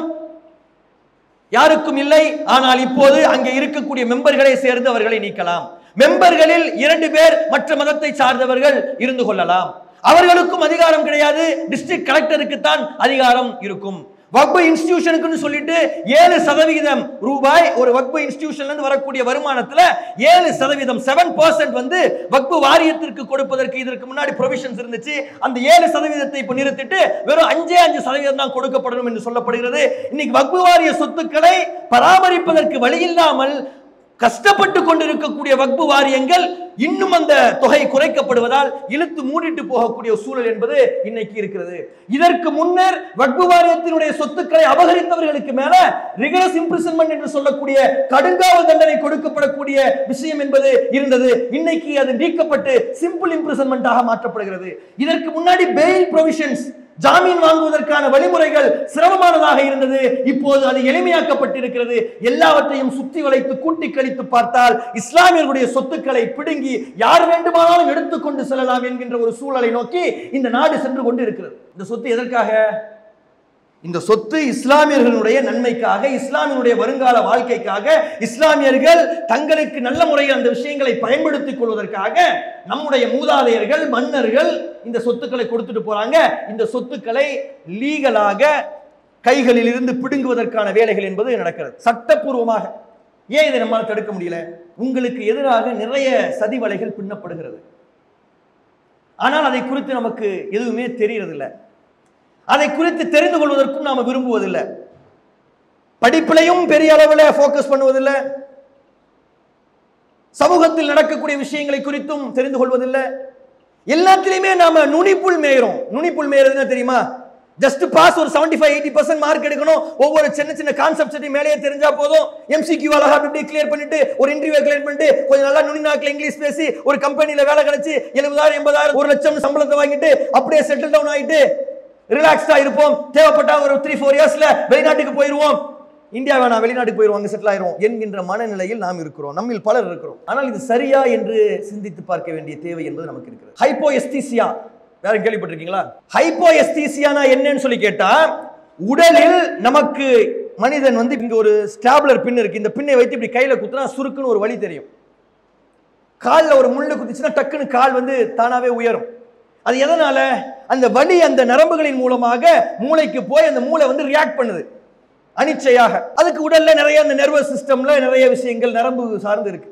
யாருக்கும் இல்லை. ஆனால் இப்போது அங்கே இருக்கக்கூடிய மெம்பர்களை சேர்ந்து அவர்களை நீக்கலாம். மெம்பர்களில் 2 பேர் மற்ற மதத்தை சார்ந்தவர்கள் இருந்து கொள்ளலாம். அவர்களுக்கும் அதிகாரம் கிடையாது. டிஸ்ட்ரிக்ட் கலெக்டருக்கு தான் அதிகாரம் இருக்கும். வக்ஃப் இன்ஸ்டிடியூஷனுக்கு சொல்லிட்டு 7% ரூபாய் ஒரு வக்ஃப் இன்ஸ்டிடியூஷன்ல இருந்து வரக்கூடிய வருமானத்துல 7% 7% வக்ஃப் வாரியத்திற்கு கொடுப்பதற்கு இதற்கு முன்னாடி ப்ரொவிஷன்ஸ் இருந்துச்சு. அந்த 7% இப்ப நிறுத்திட்டு வெறும் 5% தான் கொடுக்கப்படணும் என்று சொல்லப்படுகிறது. இன்னைக்கு வக்ஃப் வாரிய சொத்துக்களை பராமரிப்பதற்கு வழி இல்லாமல் கஷ்டப்பட்டு கொண்டிருக்கக்கூடிய வக்ஃப் வாரியங்கள் இன்னும் அந்த தொகை குறைக்கப்படுவதால் இழுத்து மூடிட்டு போகக்கூடிய சூழல் என்பது இன்னைக்கு இருக்கிறது. இதற்கு முன்னர் வக்ஃப் வாரியத்தினுடைய சொத்துக்களை அபகரித்தவர்களுக்கு மேல ரிகரஸ் இம்ப்ரிசன்மென்ட் என்று சொல்லக்கூடிய கடுங்காவல் தண்டனை கொடுக்கப்படக்கூடிய விஷயம் என்பது இருந்தது. இன்னைக்கு அது நீக்கப்பட்டு சிம்பிள் இம்ப்ரிசன்மென்ட்டாக மாற்றப்படுகிறது. இதற்கு முன்னாடி பெயில் ப்ரொவிஷன்ஸ் ஜாமீன் வாங்குவதற்கான வழிமுறைகள் சிரமமானதாக இருந்தது. இப்போது அது எளிமையாக்கப்பட்டிருக்கிறது. எல்லாவற்றையும் சுத்தி வளைத்து கூட்டி கழித்து பார்த்தால் இஸ்லாமியர்களுடைய சொத்துக்களை பிடுங்கி யார் வேண்டுமானாலும் எடுத்துக்கொண்டு செல்லலாம் என்கின்ற ஒரு சூழலை நோக்கி இந்த நாடு சென்று கொண்டு இருக்கிறது. இந்த சொத்து எதற்காக? இந்த சொத்து இஸ்லாமியர்களுடைய நன்மைக்காக, இஸ்லாமியனுடைய வருங்கால வாழ்க்கைக்காக, இஸ்லாமியர்கள் தங்களுக்கு நல்ல முறையில் அந்த விஷயங்களை பயன்படுத்திக் கொள்வதற்காக நம்முடைய மூதாதையர்கள் மன்னர்கள் இந்த சொத்துக்களை கொடுத்துட்டு போறாங்க. இந்த சொத்துக்களை லீகலாக கைகளில் இருந்து பிடுங்குவதற்கான வேலைகள் என்பது நடக்கிறது சட்டப்பூர்வமாக. ஏன் இதை நம்மால் தடுக்க முடியல? உங்களுக்கு எதிராக நிறைய சதி வலைகள் பின்னப்படுகிறது. ஆனால் அதை குறித்து நமக்கு எதுவுமே தெரியறதில்லை. அதை குறித்து தெரிந்து கொள்வதற்கும் நாம விரும்புவதில்லை. படிப்பிலையும் பெரிய அளவில் போக்கஸ் பண்ணுவதில்லை. சமூகத்தில் நடக்கக்கூடிய விஷயங்களை குறித்தும் தெரிந்து கொள்வதில்லை. எல்லாத்திலையுமே நாம நுனிப்புள் மேயறோம். நுனிப்புள் மேயறதுன்னா தெரியுமா? ஜஸ்ட் பாஸ் ஒரு 75-80% மார்க் எடுக்கணும். ஒவ்வொரு சின்ன சின்ன கான்செப்ட் மேலேயே தெரிஞ்சா போதும். எம்சிக்யூ அழகா அப்படி கிளியர் பண்ணிட்டு ஒரு இன்டர்வியூ கிளியர் பண்ணிட்டு கொஞ்சம் நல்லா நுனி நாக்கில் இங்கிலீஷ் பேசி ஒரு கம்பெனில வேலை கிடைச்சு 70,000 80,000 1 லட்சம் சம்பளத்தை வாங்கிட்டு அப்படியே செட்டில் டவுன் ஆயிட்டு ரிலாக்ஸ்டா இருப்போம். தேவைப்பட்டா ஒரு 3-4 இயர்ஸ்ல வெளிநாட்டுக்கு போயிருவோம். இந்தியா வேணா வெளிநாட்டுக்கு போயிருவோம், அங்க செட்டில் ஆயிரும் என்கின்ற மனநிலையில் நாம் இருக்கிறோம். நம்மில் பலர் இருக்கிறோம். ஆனால் இது சரியா என்று சிந்தித்து பார்க்க வேண்டிய தேவை என்பது நமக்கு இருக்கிறது. ஹைப்போ எஸ்தீசியா யாரும் கேள்விப்பட்டிருக்கீங்களா? ஹைப்போ எஸ்தீசியானா என்னன்னு சொல்லி கேட்டா, உடலில் நமக்கு மனிதன் இங்க ஒரு ஸ்டாப்லர் பின் இருக்கு. இந்த பின்னை வைத்து இப்படி கையில குத்துனா சுருக்குன்னு ஒரு வலி தெரியும். காலில் ஒரு முள்ளு குத்திச்சுன்னா டக்குன்னு கால் தானாவே உயரும். அது எதனால? அந்த வலி அந்த நரம்புகளின் மூலமாக மூளைக்கு போய் அந்த மூளை ரியாக்ட் பண்ணுது அனிச்சையாக. அதுக்கு உடல்ல நிறைய அந்த நர்வஸ் சிஸ்டம்ல நிறைய விஷயங்கள் நரம்பு சார்ந்து இருக்கு.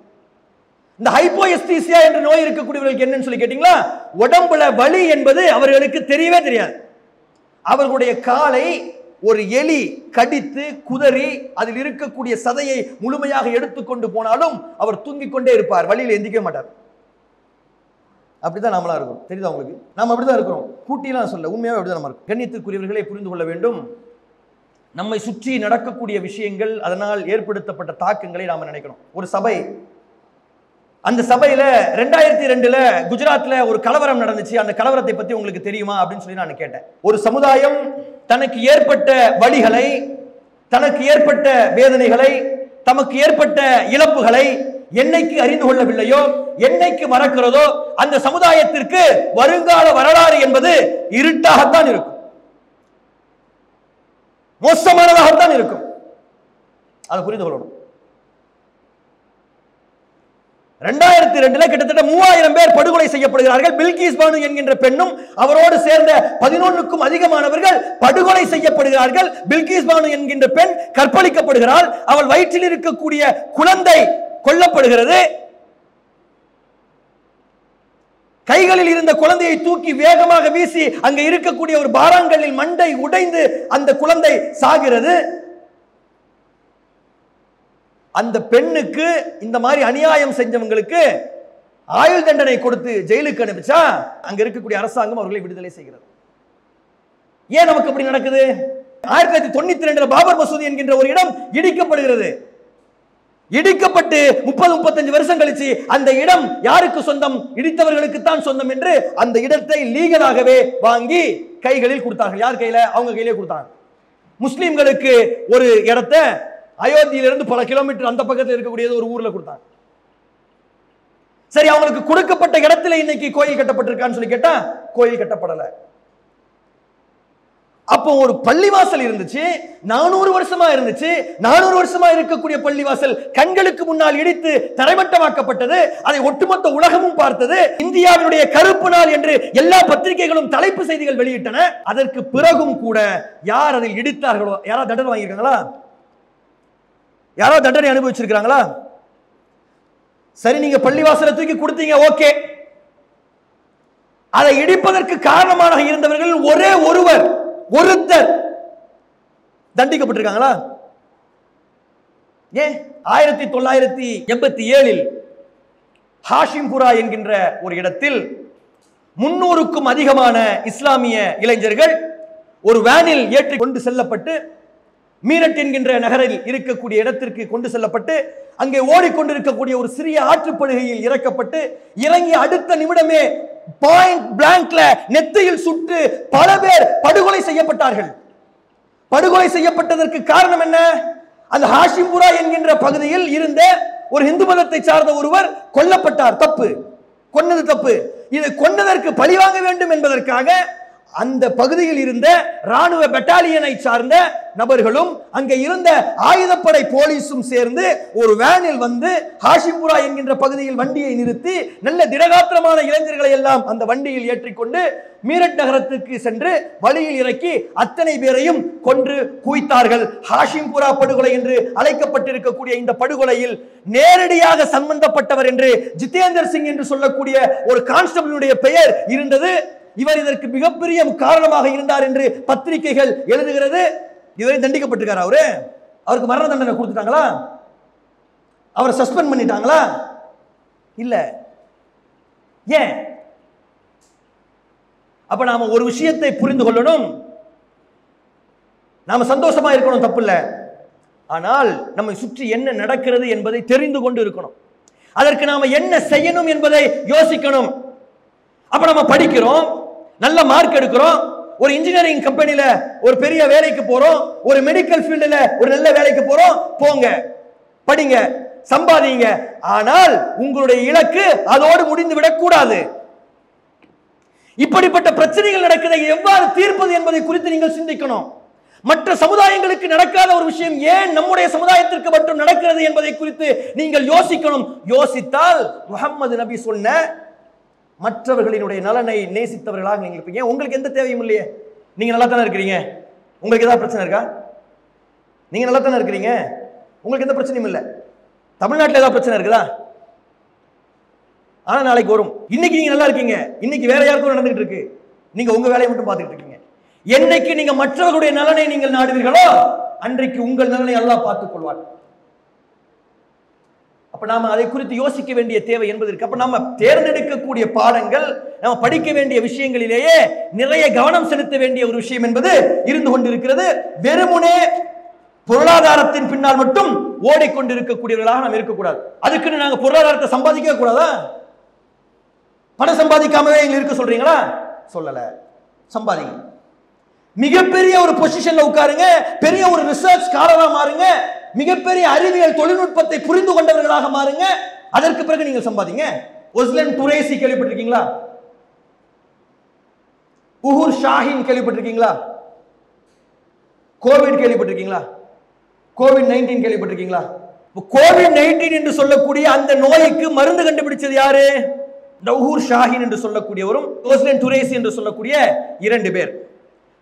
இந்த ஹைப்போஎஸ்தீசியா என்ற நோய் இருக்கக்கூடியவர்களுக்கு என்னன்னு சொல்லி கேட்டீங்களா, உடம்புல வலி என்பது அவர்களுக்கு தெரியவே தெரியாது. அவர்களுடைய காலை ஒரு எலி கடித்து குதறி அதில் இருக்கக்கூடிய சதையை முழுமையாக எடுத்துக்கொண்டு போனாலும் அவர் தூங்கிக் கொண்டே இருப்பார், வலியில் எந்திக்க மாட்டார். அப்படிதான் நாமளா இருக்கும். தெரியுதா உங்களுக்கு? நாம் அப்படிதான் இருக்கிறோம். கூட்டிலாம் சொல்ல, உண்மையாவே அப்படிதான் நம்ம இருக்கும். கண்ணியத்திற்குரியவர்களை புரிந்து கொள்ள வேண்டும். நம்மை சுற்றி நடக்கக்கூடிய விஷயங்கள், அதனால் ஏற்படுத்தப்பட்ட தாக்கங்களை நாம நினைக்கணும். ஒரு சபை அந்த சபையில 2002 குஜராத்ல ஒரு கலவரம் நடந்துச்சு. அந்த கலவரத்தை பத்தி உங்களுக்கு தெரியுமா அப்படின்னு சொல்லி நான் கேட்டேன். ஒரு சமுதாயம் தனக்கு ஏற்பட்ட வலிகளை, தனக்கு ஏற்பட்ட வேதனைகளை, தமக்கு ஏற்பட்ட இழப்புகளை என்னைக்கு அறிந்து கொள்ளவில்லையோ, என்னைக்கு மறக்கிறதோ, அந்த சமுதாயத்திற்கு வருங்கால வரலாறு என்பது இருட்டாகத்தான் இருக்கும், மோசமானதாகத்தான் இருக்கும். அதை புரிந்து கொள்ளணும். 2002 கிட்டத்தட்ட 3000 பேர் படுகொலை செய்யப்படுகிறார்கள். பில்கிஸ் பானு என்கின்ற பெண்ணும் அவரோடு சேர்ந்த 11க்கும் அதிகமானவர்கள் படுகொலை செய்யப்படுகிறார்கள். பில்கிஸ் பானு என்கின்ற பெண் கற்பழிக்கப்படுகிறாள். அவள் வயிற்றில் இருக்கக்கூடிய குழந்தை கொல்லப்படுகிறது. கைகளில் இருந்த குழந்தையை தூக்கி வேகமாக வீசி அங்க இருக்கக்கூடிய ஒரு பாறாங்கல்லில் மண்டை உடைந்து அந்த குழந்தை சாகிறது. அந்த பெண்ணுக்கு இந்த மாதிரி அநியாயம் செஞ்சவங்களுக்கு ஆயுள் தண்டனை கொடுத்து ஜெயிலுக்கு அனுப்பிச்சா அங்க இருக்கக்கூடிய அரசாங்கம் அவர்களை விடுதலை செய்கிறது. ஏன் நமக்கு அப்படி நடக்குது? 1992 பாபர் மசூதி என்கின்ற ஒரு இடம் இடிக்கப்படுகிறது. இடிக்கப்பட்டு 30-35 வருஷம் கழிச்சு அந்த இடம் யாருக்கு சொந்தம்? இடித்தவர்களுக்கு தான் சொந்தம் என்று அந்த இடத்தை லீகலாகவே வாங்கி கைகளில் கொடுத்தார்கள். யார் கையில? அவங்க கையிலே கொடுத்தாங்க. முஸ்லிம்களுக்கு ஒரு இடத்தை அயோத்தியிலிருந்து பல கிலோமீட்டர் அந்த பக்கத்தில் இருக்கக்கூடிய ஒரு ஊர்ல கொடுத்தாங்க. சரி, அவங்களுக்கு கொடுக்கப்பட்ட இடத்துல இன்னைக்கு கோயில் கட்டப்பட்டிருக்கான்னு சொல்லி கேட்டா கோயில் கட்டப்படல. அப்போ ஒரு பள்ளிவாசல் இருந்துச்சு, 400 வருஷமா இருந்துச்சு. 400 வருஷமா இருக்கக்கூடிய பள்ளிவாசல் கண்களுக்கு முன்னால் இடித்து தரைமட்டமாக்கப்பட்டது. அதை ஒட்டுமொத்த உலகமும் பார்த்தது. இந்தியாவினுடைய கருப்பு நாள் என்று எல்லா பத்திரிகைகளும் தலைப்பு செய்திகள் வெளியிட்டன. அதற்கு பிறகும் கூட யார் அதில் இடித்தார்களோ யாராவது தண்டனை வாங்கியிருக்காங்களா? யாராவது தண்டனை அனுபவிச்சிருக்காங்களா? சரி, நீங்க பள்ளிவாசலை தூக்கி கொடுத்தீங்க, ஓகே. அதை இடிப்பதற்கு காரணமாக இருந்தவர்கள் ஒரே ஒருத்தர் தண்டிக்கப்பட்டிருக்காங்களா? ஏன்? 1987 ஹாஷிம்புரா என்கின்ற ஒரு இடத்தில் 300க்கும் அதிகமான இஸ்லாமிய இளைஞர்கள் ஒரு வேனில் ஏற்றி கொண்டு செல்லப்பட்டு மீரட் என்கின்ற நகரில் இருக்கக்கூடிய இடத்திற்கு கொண்டு செல்லப்பட்டு அங்கே ஓடிக்கொண்டிருக்கக்கூடிய ஒரு சிறிய ஆற்றுப்படுகையில் இறக்கப்பட்டு இறங்கிய அடுத்த நிமிடமே பாயிண்ட் பிளாங்க்ல நெத்தியில் சுட்டு பல பேர் படுகொலை செய்யப்பட்டார்கள். படுகொலை செய்யப்பட்டதற்கு காரணம் என்ன? அந்த ஹாஷிம்புரா என்கின்ற பகுதியில் இருந்த ஒரு இந்து மதத்தை சார்ந்த ஒருவர் கொல்லப்பட்டார். தப்பு, கொன்னது தப்பு. இதை கொன்னதற்கு பழிவாங்க வேண்டும் என்பதற்காக அந்த பகுதியில் இருந்த ராணுவ பெட்டாலியனை சார்ந்த நபர்களும் அங்கே இருந்த ஆயுதப்படை போலீஸும் சேர்ந்து ஒரு வேனில் வந்து ஹாஷிம்புரா என்கின்ற பகுதியில் வண்டியை நிறுத்தி நல்ல திடகாத்திரமான இளைஞர்களை எல்லாம் அந்த வண்டியில் ஏற்றிக்கொண்டு மீரட் நகரத்துக்கு சென்று வழியில் இறக்கி அத்தனை பேரையும் கொன்று குவித்தார்கள். ஹாஷிம்புரா படுகொலை என்று அழைக்கப்பட்டிருக்கக்கூடிய இந்த படுகொலையில் நேரடியாக சம்பந்தப்பட்டவர் என்று ஜிதேந்தர் சிங் என்று சொல்லக்கூடிய ஒரு கான்ஸ்டபிளுடைய பெயர் இருந்தது. இவர் இதற்கு மிகப்பெரிய காரணமாக இருந்தார் என்று பத்திரிகைகள் எழுதுகிறது. இதுவரை தண்டிக்கப்பட்டிருக்காரு. அவருக்கு மரண தண்டனை கொடுத்துட்டாங்களா? அவரை சஸ்பெண்ட் பண்ணிட்டாங்களா? இல்ல. ஏன்? அப்ப நாம ஒரு விஷயத்தை புரிந்து கொள்ளணும். நாம சந்தோஷமா இருக்கணும், தப்பு இல்ல. ஆனால் நம்மை சுற்றி என்ன நடக்கிறது என்பதை தெரிந்து கொண்டு இருக்கணும். அதற்கு நாம என்ன செய்யணும் என்பதை யோசிக்கணும். அப்ப நம்ம படிக்கிறோம், நல்ல மார்க் எடுக்கிறோம், ஒரு இன்ஜினியரிங் கம்பெனில ஒரு பெரிய வேலைக்கு போறோம், ஒரு மெடிக்கல் ஃபீல்டுல ஒரு நல்ல வேலைக்கு போறோம். போங்க, படிங்க, சம்பாதிங்க. ஆனால் உங்களுடைய இலக்கு அதோடு முடிந்து விடக்கூடாது. இப்படிப்பட்ட பிரச்சனைகள் நடக்கிறதை எவ்வாறு தீர்ப்பது என்பதை குறித்து நீங்கள் சிந்திக்கணும். மற்ற சமுதாயங்களுக்கு நடக்காத ஒரு விஷயம் ஏன் நம்முடைய சமுதாயத்திற்கு மட்டும் நடக்கிறது என்பதை குறித்து நீங்கள் யோசிக்கணும். யோசித்தால் முஹம்மது நபி சொன்ன மற்றவர்களினுடைய நலனை நேசித்தவர்களாக நீங்கள் இருப்பீங்க. உங்களுக்கு எந்த தேவையும் இல்லையே, நீங்க நல்லா தானே இருக்கிறீங்க. உங்களுக்கு ஏதாவது பிரச்சனை இருக்கா? நீங்க நல்லா தானே இருக்கிறீங்க, உங்களுக்கு எந்த பிரச்சனையும் இல்லை. தமிழ்நாட்டில் ஏதாவது பிரச்சனை இருக்குதா? ஆனா நாளைக்கு வரும். இன்னைக்கு நீங்க நல்லா இருக்கீங்க, இன்னைக்கு வேற யாருக்கும் நடந்துகிட்டு இருக்கு, நீங்க உங்க வேலையை மட்டும் பார்த்துக்கிட்டு இருக்கீங்க. என்னைக்கு நீங்க மற்றவர்களுடைய நலனை நீங்கள் நாடுவீர்களோ அன்றைக்கு உங்கள் நலனை அல்லாஹ் பார்த்துக் கொள்வார். அப்ப நாம அதை குறித்து யோசிக்க வேண்டிய தேவை என்பது இருக்கு. அப்ப நாம தேர்ந்தெடுக்கக்கூடிய பாடங்கள், நம்ம படிக்க வேண்டிய விஷயங்களிலேயே நிறைய கவனம் செலுத்த வேண்டிய ஒரு விஷயம் என்பது இருந்து கொண்டிருக்கிறது. வெறுமுனே பொருளாதாரத்தின் பின்னால் மட்டும் ஓடிக்கொண்டிருக்கக்கூடியவர்களாக நாம் இருக்கக்கூடாது. அதுக்குன்னு நாங்க பொருளாதாரத்தை சம்பாதிக்க கூடாதா? பணம் சம்பாதிக்காமவே எங்க இருக்க சொல்றீங்களா? சொல்லல, சம்பாதிங்க. மிகப்பெரிய ஒரு பொசிஷன்ல உட்காருங்க, பெரிய ஒரு ரிசர்ச் ஸ்காலரா மாறுங்க, மிகப்பெரிய அறிவியல் தொழில்நுட்பத்தை புரிந்து கொண்டவர்களாக மாறுங்க. அதற்கு பிறகு நீங்கள் சம்பாதிங்க. ஒஸ்லன் குரேஷி கேள்விப்பட்டிருக்கீங்களா? உஹுர் ஷாஹின் கேள்விப்பட்டிருக்கீங்களா? கோவிட் கேள்விப்பட்டிருக்கீங்களா? கோவிட்-19 கேள்விப்பட்டிருக்கீங்களா? கோவிட்-19 என்று சொல்லக்கூடிய அந்த நோய்க்கு மருந்து கண்டுபிடிச்சது யாரு? உஹுர் ஷாஹின் என்று சொல்லக்கூடியவரும் ஒஸ்லன் குரேஷி என்று சொல்லக்கூடிய 2 பேர்,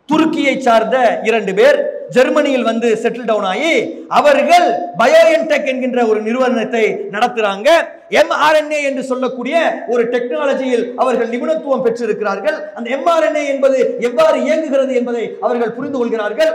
துருக்கியை சார்ந்த 2 பேர் ஜெர்மனியில் வந்து செட்டில் டவுன் ஆகி அவர்கள் பயோஎன்டெக் என்கின்ற ஒரு நிறுவனத்தை நடத்துறாங்க. mRNA என்று சொல்லக்கூடிய ஒரு டெக்னாலஜியில் அவர்கள் நிபுணத்துவம் பெற்றிருக்கிறார்கள். அந்த mRNA என்பது எவ்வாறு இயங்குகிறது என்பதை அவர்கள் புரிந்து கொள்கிறார்கள்.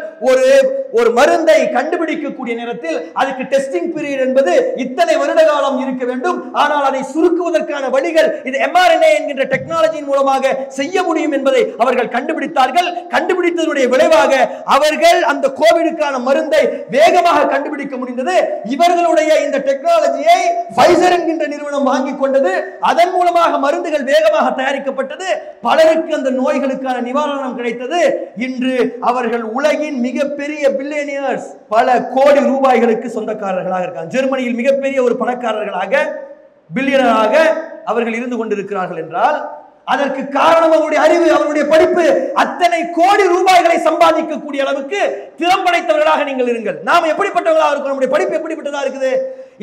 ஒரு மருந்தை கண்டுபிடிக்கக்கூடிய நேரத்தில் அதுக்கு டெஸ்டிங் பீரியட் என்பது இத்தனை வருட காலம் இருக்க வேண்டும். ஆனால் அதை சுருக்குவதற்கான வழிகள் இது mRNA என்கின்ற டெக்னாலஜியின் மூலமாக செய்ய முடியும் என்பதை அவர்கள் கண்டுபிடித்தார்கள். கண்டுபிடித்ததனுடைய விளைவாக அவர்கள் அந்த கோவிடுக்கான மருந்தை வேகமாக கண்டுபிடிக்க முடிந்தது. இவர்களுடைய இந்த டெக்னாலஜியை ஃபைசர் என்கின்ற நிறுவனம் வாங்கிக் கொண்டது. அதன் மூலமாக மருந்துகள் வேகமாக தயாரிக்கப்பட்டது. பலருக்கு அந்த நோய்களுக்கான நிவாரணம் கிடைத்தது. இன்று அவர்கள் உலகின் மிகப்பெரிய பில்லியனியர்ஸ், பல கோடி ரூபாய்களுக்கு சொந்தக்காரர்களாக இருக்காங்க. ஜெர்மனியில் மிகப்பெரிய ஒரு பணக்காரர்களாக, பில்லியனராக அவர்கள் இருந்து கொண்டிருக்கிறார்கள் என்றால் அதற்கு காரணம் அவருடைய அறிவு, அவருடைய படிப்பு. அத்தனை கோடி ரூபாய்களை சம்பாதிக்கக்கூடிய அளவுக்கு திறம்படைத்தவர்களாக நீங்கள் இருங்கள். நாம் எப்படிப்பட்டவர்களாக இருக்கோம்? நம்முடைய படிப்பு எப்படிப்பட்டதா இருக்குது?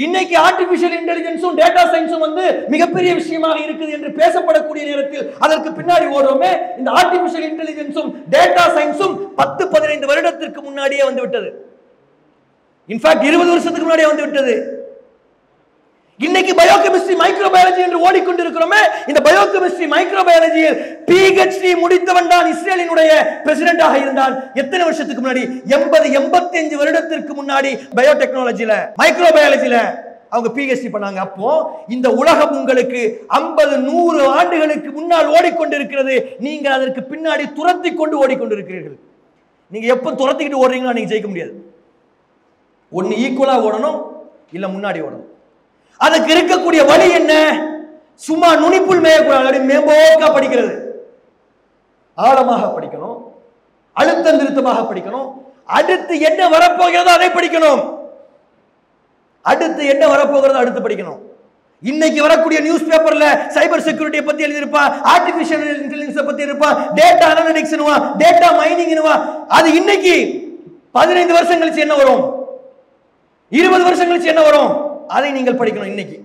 இன்னைக்கு ஆர்டிபிஷியல் இன்டெலிஜென்ஸும் டேட்டா சயின்ஸும் வந்து மிகப்பெரிய விஷயமாக இருக்குது என்று பேசப்படக்கூடிய நேரத்தில் அதற்கு பின்னாடி ஓடுறோமே. இந்த ஆர்டிபிஷியல் இன்டெலிஜென்ஸும் டேட்டா சயின்ஸும் 10-15 வருடத்திற்கு முன்னாடியே வந்து விட்டது. இன்ஃபேக்ட் 20 வருஷத்துக்கு முன்னாடியே வந்து விட்டது. இன்னைக்கு பயோகெமிஸ்ட்ரி, மைக்ரோபயாலஜி என்று ஓடிக்கொண்டிருக்கிறோமே. இந்த பயோகெமிஸ்ட்ரி, மைக்ரோபயாலஜியில் PhD முடித்தவன் தான் இஸ்ரேலினுடைய பிரசிடென்டாக இருந்தான். எத்தனை வருஷத்துக்கு முன்னாடி? 80-85 வருடத்திற்கு முன்னாடி பயோடெக்னாலஜில, மைக்ரோபயாலஜில அவங்க PhD பண்ணாங்க. அப்போ இந்த உலகம் உங்களுக்கு 50-100 ஆண்டுகளுக்கு முன்னால் ஓடிக்கொண்டிருக்கிறது. நீங்க அதற்கு பின்னாடி துரத்தி கொண்டு ஓடிக்கொண்டிருக்கிறீர்கள். நீங்க எப்ப துரத்திக்கிட்டு ஓடுறீங்களோ நீங்க ஜெயிக்க முடியாது. ஒன்னு ஈக்குவலா ஓடணும், இல்ல முன்னாடி ஓடணும். அதுக்கு இருக்கக்கூடிய வழி என்ன? சும்மா நுனிப்புள் மேயக்கூடாது, மேம்போக்கா படிக்கிறது. ஆழமாக படிக்கணும், அழுத்தம் திருத்தமாக படிக்கணும். அடுத்து என்ன வரப்போகிறதோ அதை படிக்கணும். அடுத்து என்ன வரப்போகிறதோ அடுத்து படிக்கணும். இன்னைக்கு வரக்கூடிய நியூஸ் பேப்பர்ல சைபர் செக்யூரிட்டியை பத்தி எழுதியிருப்பா, ஆர்டிபிஷியல் இன்டெலிஜென்ஸ் பத்தி இருப்பா, டேட்டா அனலிட்டிக்ஸ், டேட்டா மைனிங். அது இன்னைக்கு 15 வருஷம் கழிச்சு என்ன வரும்? 20 வருஷம் கழிச்சு என்ன வரும்? அதை நீங்கள் படிக்கணும். இன்னைக்கு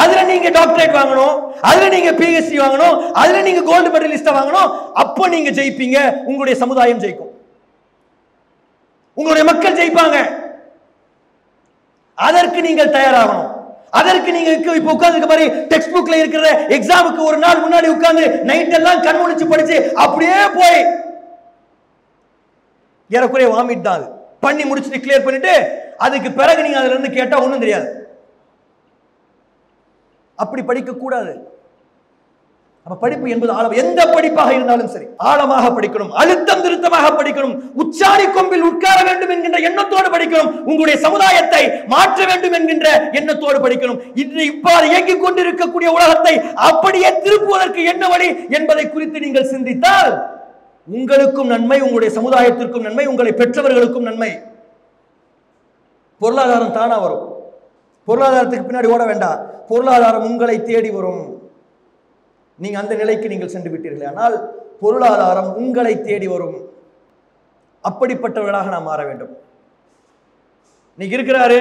அதுல நீங்க டாக்டரேட் வாங்கணும், அதுல நீங்க PhD வாங்கணும், அதுல நீங்க கோல்டு மெடலிஸ்ட் வாங்கணும். அப்போ நீங்க ஜெயிப்பீங்க. உங்களுடைய சமுதாயம் ஜெயிக்கும், உங்களுடைய மக்கள் ஜெயிப்பாங்க. அதற்கு நீங்கள் தயாராகணும். அதற்கு நீங்க இப்ப உட்கார்ந்து மாதிரி டெக்ஸ்ட் புக்ல இருக்கிற எக்ஸாமுக்கு ஒரு நாள் முன்னாடி உட்கார்ந்து நைட் எல்லாம் கண் முழிச்சு படிச்சு அப்படியே போய் ஏறக்குறைய வாமிட் தான் பண்ணி முடிச்சுட்டு கிளியர் பண்ணிட்டு அதுக்கு பிறகு நீங்க அதுல இருந்து கேட்டா ஒண்ணும் தெரியாது. அப்படி படிக்க கூடாது. அப்ப படிப்பு என்பது ஆழம். எந்த படிப்பாக இருந்தாலும் சரி ஆழமாக படிக்கணும், அழுத்தம் திருத்தமாக படிக்கணும், உச்சாணி கொம்பில் உட்கார வேண்டும் என்கின்ற எண்ணத்தோடு படிக்கணும், உங்களுடைய சமுதாயத்தை மாற்ற வேண்டும் என்கின்ற எண்ணத்தோடு படிக்கணும். இன்று இவ்வாறு இயங்கிக் கொண்டிருக்கக்கூடிய உலகத்தை அப்படியே திருப்புவதற்கு என்ன வழி என்பதை குறித்து நீங்கள் சிந்தித்தால் உங்களுக்கும் நன்மை, உங்களுடைய சமுதாயத்திற்கும் நன்மை, உங்களை பெற்றவர்களுக்கும் நன்மை. பொருளாதாரம் தானா வரும். பொருளாதாரத்துக்கு பின்னாடி ஓட வேண்டாம். பொருளாதாரம் உங்களை தேடி வரும். நீங்க அந்த நிலைக்கு நீங்கள் சென்று விட்டீர்கள். ஆனால் பொருளாதாரம் உங்களை தேடி வரும். அப்படிப்பட்டவர்களாக நாம் மாற வேண்டும். இன்னைக்கு இருக்கிறாரு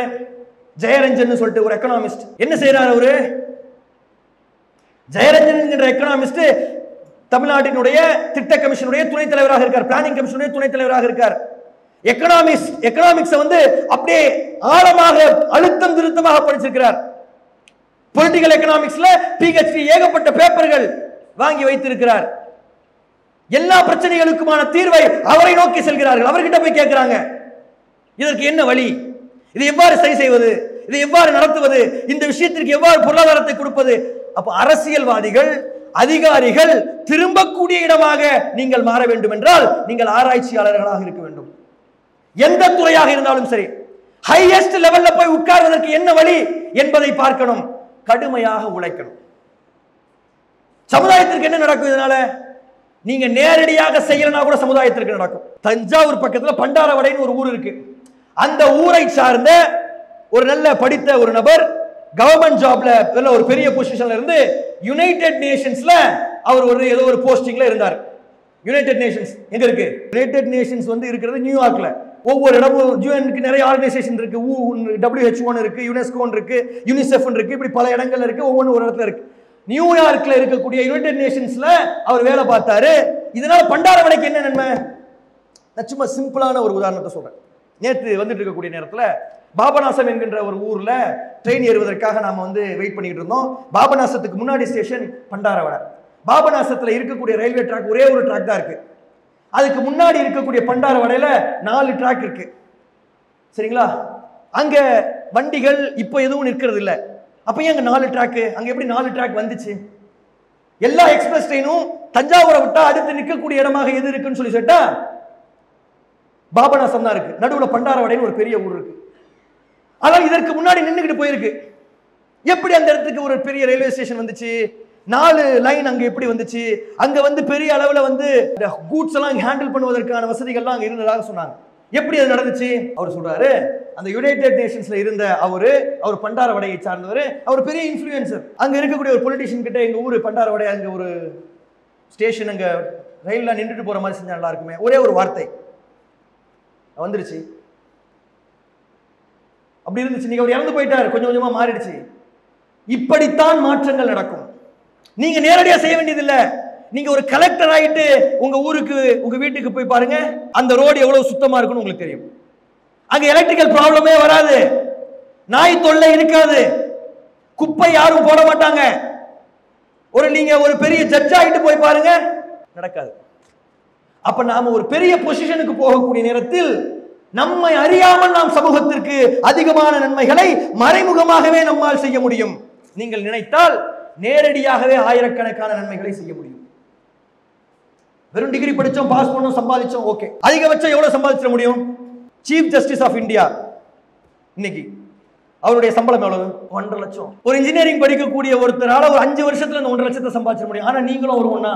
ஜெயரஞ்சன் சொல்லிட்டு ஒரு எக்கனாமிஸ்ட். என்ன செய்யறாரு அவரு? ஜெயரஞ்சன் என்கிற எக்கனாமிஸ்ட் தமிழ்நாட்டினுடைய திட்ட கமிஷனுடைய துணைத் தலைவராக இருக்கார், பிளானிங் கமிஷனுடைய துணைத் தலைவராக இருக்கார். எக்கனாமிக்ஸ் வந்து அப்படியே ஆழமாக அழுத்தம் திருத்தமாக படிச்சிருக்கிறார். பொலிட்டிக்கல் எக்கனாமிக்ஸ்ல PhD ஏகப்பட்ட பேப்பர்கள் வாங்கி வைத்திருக்கிறார். எல்லா பிரச்சனைகளுக்குமான தீர்வை அவரை நோக்கி செல்கிறார்கள். அவர்கிட்ட போய் கேட்கிறாங்க, இதற்கு என்ன வழி, இதை எவ்வாறு சரி செய்வது, இதை எவ்வாறு நடத்துவது, இந்த விஷயத்திற்கு எவ்வாறு பொருளாதாரத்தை கொடுப்பது. அப்ப அரசியல்வாதிகள், அதிகாரிகள் திரும்பக்கூடிய இடமாக நீங்கள் மாற வேண்டும் என்றால் நீங்கள் ஆராய்ச்சியாளர்களாக இருக்க வேண்டும். எந்த துறையாக இருந்தாலும் சரி, ஹையஸ்ட் லெவல்ல போய் உட்கார்வதற்கு என்ன வழி என்பதை பார்க்கணும், கடுமையாக உழைக்கணும். சமுதாயத்திற்கு என்ன நடக்கும் இதனால? நீங்க நேரடியாக செய்யலனா கூட சமுதாயத்திற்கு நடக்கும். தஞ்சாவூர் பக்கத்துல பண்டாரவடைன்னு ஒரு ஊர் இருக்கு. அந்த ஊரை சார்ந்த ஒரு நல்ல படித்த ஒரு நபர் கவர்மெண்ட் ஜாப்ல ஒரு பெரிய பொசிஷன்ல இருந்து யுனைடெட் நேஷன்ஸ்ல அவர் ஒரு ஏதோ ஒரு போஸ்டிங்ல இருந்தார். யுனைடெட் நேஷன்ஸ் எங்க இருக்கு? யுனைடெட் நேஷன்ஸ் வந்து இருக்கிறது நியூயார்க்ல. ஒவ்வொரு இடமும் யூஎனுக்கு நிறைய ஆர்கனைசேஷன் இருக்கு. WHO இருக்கு, யுனெஸ்கோ இருக்கு, யுனிசெஃப் இருக்கு, இப்படி பல இடங்கள்ல இருக்கு. ஒவ்வொன்று ஒரு இடத்துல இருக்கு. நியூயார்க்ல இருக்கக்கூடிய யுனைடெட் நேஷன்ஸ்ல அவர் வேலை பார்த்தாரு. இதனால பண்டாரவடைக்கு என்ன நன்மை? நான் சும்மா சிம்பிளான ஒரு உதாரணத்தை சொல்றேன். நேற்று வந்துட்டு இருக்கக்கூடிய நேரத்தில் பாபநாசம் என்கின்ற ஒரு ஊர்ல ட்ரெயின் ஏறுவதற்காக நாம வந்து வெயிட் பண்ணிட்டு இருந்தோம். பாபநாசத்துக்கு முன்னாடி ஸ்டேஷன் பண்டாரவடை. பாபநாசத்துல இருக்கக்கூடிய ரயில்வே ட்ராக் ஒரே ஒரு ட்ராக் தான் இருக்கு. அதுக்கு முன்னாடி இருக்கக்கூடிய பண்டாரவடையில 4 ட்ராக் இருக்கு. சரிங்களா? அங்க வண்டிகள் இப்ப எதுவும் நிற்கிறது இல்லை. அப்ப ஏங்க 4 ட்ராக்? அங்க எப்படி 4 ட்ராக் வந்துச்சு? எல்லா எக்ஸ்பிரஸ் ட்ரெயினும் தஞ்சாவூரை விட்டா அடுத்து நிற்கக்கூடிய இடமாக எது இருக்குன்னு சொல்லி கேட்டா பாபநாசம் தான் இருக்கு. நடுவுல பண்டாரவடைன்னு ஒரு பெரிய ஊர் இருக்கு. ஆனால் இதற்கு முன்னாடி நின்றுகிட்டு போயிருக்கு. எப்படி அந்த இடத்துக்கு ஒரு பெரிய ரயில்வே ஸ்டேஷன் வந்துச்சு? 4 லைன் அங்க எப்படி வந்துச்சு? அங்க வந்து பெரிய அளவுல வந்து கூட்ஸ் எல்லாம் ஹேண்டில் பண்ணுவதற்கான வசதிகள்லாம் அங்க இருந்ததாக சொன்னாங்க. எப்படி அது நடந்துச்சு? அவர் சொல்றாரு, அந்த யுனைடெட் நேஷன்ஸ்ல இருந்த அவர் பண்டாரவடையை சார்ந்தவர், அவர் பெரிய இன்ஃப்ளூயன்சர். அங்க இருக்கக்கூடிய ஒரு பொலிட்டிஷியன் கிட்ட எங்க ஊரு பண்டாரவடை அங்க ஒரு ஸ்டேஷன் அங்க ரயில்ல நின்றுட்டு போற மாதிரி செஞ்சா நல்லா இருக்குமே, ஒரே ஒரு வார்த்தை வந்துருச்சு. அப்படி இருந்துச்சு. நீங்க அவர் இறந்து போயிட்டாரு, கொஞ்சம் கொஞ்சமா மாறிடுச்சு. இப்படித்தான் மாற்றங்கள் நடக்கும். நீங்க நேரடியா செய்ய வேண்டியது இல்ல. நீங்க ஒரு கலெக்டர் ஆயிட்டு உங்க ஊருக்கு உங்க வீட்டுக்கு போய் பாருங்க, அந்த ரோடு எவ்வளவு சுத்தமா இருக்குன்னு உங்களுக்கு தெரியும். அங்க எலக்ட்ரிக்கல் ப்ராப்ளமே வராது, நாய் தொல்லை இருக்காது, குப்பை யாரும் போட மாட்டாங்க. நீங்க ஒரு பெரிய ஜட்ஜ் ஆயிட்டு போய் பாருங்க, நடக்காது. அப்ப நாம ஒரு பெரிய பொசிஷனுக்கு போகக்கூடிய நேரத்தில் நம்மை அறியாமல் நாம் சமூகத்திற்கு அதிகமான நன்மைகளை மறைமுகமாகவே நம்மால் செய்ய முடியும். நீங்கள் நினைத்தால் நேரடியாகவே ஆயிரக்கணக்கான நன்மைகளை செய்ய முடியும். வெறும் டிகிரி படிச்சோம், பாஸ் பண்ணோம், சம்பாதிச்சோம், ஓகே. அதிகபட்சம் எவ்வளவு சம்பாதிச்சிட முடியும்? சீஃப் ஜஸ்டிஸ் ஆஃப் இந்தியா இன்னைக்கு அவருடைய சம்பளம் எவ்வளவு? 1.5 லட்சம். ஒரு இன்ஜினியரிங் படிக்கக்கூடிய ஒருத்தரால ஒரு 5 வருஷத்துல அந்த 1.5 லட்சத்தை சம்பாதிச்சிட முடியும். ஆனா நீங்களும் ஒரு ஒண்ணா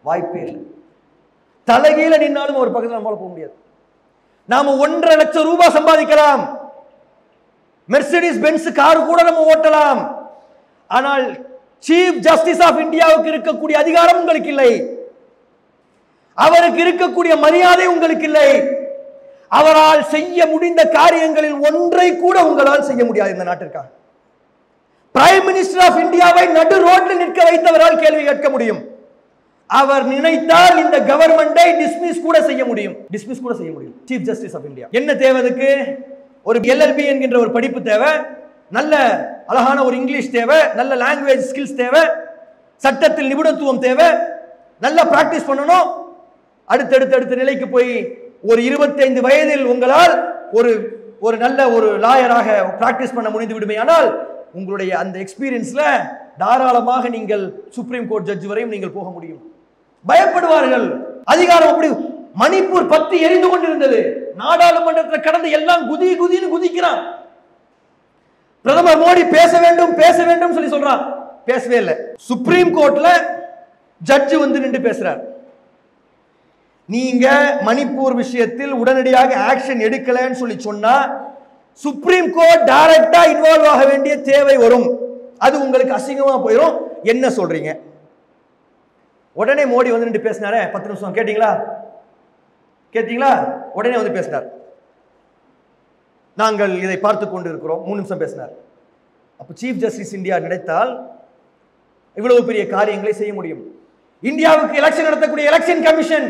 வாய்ப்பே இல்லை. தலைகீழ நின்னாலும் ஒரு பக்கத்தில் நம்மளால போக முடியாது. நாம 1.5 லட்சம் ரூபாய் சம்பாதிக்கலாம், மெர்சிடிஸ் பென்ஸ் கார் கூட நம்ம ஓட்டலாம். ஆனால் சீஃப் ஜஸ்டிஸ் ஆஃப் இந்தியாவுக்கு இருக்கக்கூடிய அதிகாரம் உங்களுக்கு இல்லை, அவருக்கு இருக்கக்கூடிய மரியாதை உங்களுக்கு இல்லை. அவரால் செய்ய முடிந்த காரியங்களில் ஒன்றை கூட உங்களால் செய்ய முடியாது இந்த நாட்டிற்காக. பிரைம் மினிஸ்டர் ஆஃப் இந்தியாவை நடு ரோட்டில் நிற்க வைத்தவரால் கேள்வி கேட்க முடியும். அவர் நினைத்தால் இந்த கவர்மெண்டை டிஸ்மிஸ் கூட செய்ய முடியும். சீஃப் ஜஸ்டிஸ் ஆஃப் இந்தியா என்ன தேவைக்கு? ஒரு LLB என்கின்ற ஒரு படிப்பு தேவை, நல்ல அழகான ஒரு இங்கிலீஷ் தேவை, நல்ல லாங்குவேஜ் ஸ்கில்ஸ் தேவை, சட்டத்தில் நிபுணத்துவம் தேவை, நல்லா பிராக்டிஸ் பண்ணணும். அடுத்த நிலைக்கு போய் ஒரு 25 வயதில் உங்களால் ஒரு நல்ல ஒரு லாயராக பிராக்டிஸ் பண்ண முடிந்து விடுமையானால் உங்களுடைய அந்த எக்ஸ்பீரியன்ஸ்ல தாராளமாக நீங்கள் சுப்ரீம் கோர்ட் ஜட்ஜ் வரையும் நீங்கள் போக முடியும். பயப்படுவார்கள். அதிகாரம் அப்படி மணிப்பூர் பத்தி எரிந்து கொண்டிருந்தது, நாடாளுமன்றத்தில் கடந்து எல்லாம் குதின்னு குதிக்கிறான். பிரதமர் மோடி பேச வேண்டும் சொல்லி சொல்றான், பேசவே இல்லை. சுப்ரீம் கோர்ட்ல ஜட்ஜ் வந்து நின்று பேசுறார். நீங்க மணிப்பூர் விஷயத்தில் உடனடியாக ஆக்ஷன் எடுக்கலன்னு சொல்லி சொன்னா சுப்ரீம் கோர்ட் டைரக்டா இன்வால்வ் ஆக வேண்டிய தேவை வரும். அது உங்களுக்கு அசிங்கமா போயிடும். என்ன சொல்றீங்க? உடனே மோடி வந்து நின்று பேசினாரே, 10 நிமிஷம் கேட்டீங்களா? உடனே வந்து பேசினார். நாங்கள் இதை பார்த்து கொண்டு இருக்கிறோம். 3 நிமிஷம் பேசினார். அப்ப சீஃப் ஜஸ்டிஸ் இந்தியா நினைத்தால் இவ்வளவு பெரிய காரியங்களை செய்ய முடியும். இந்தியாவுக்கு எலெக்ஷன் நடத்தக்கூடிய எலெக்ஷன் கமிஷன்,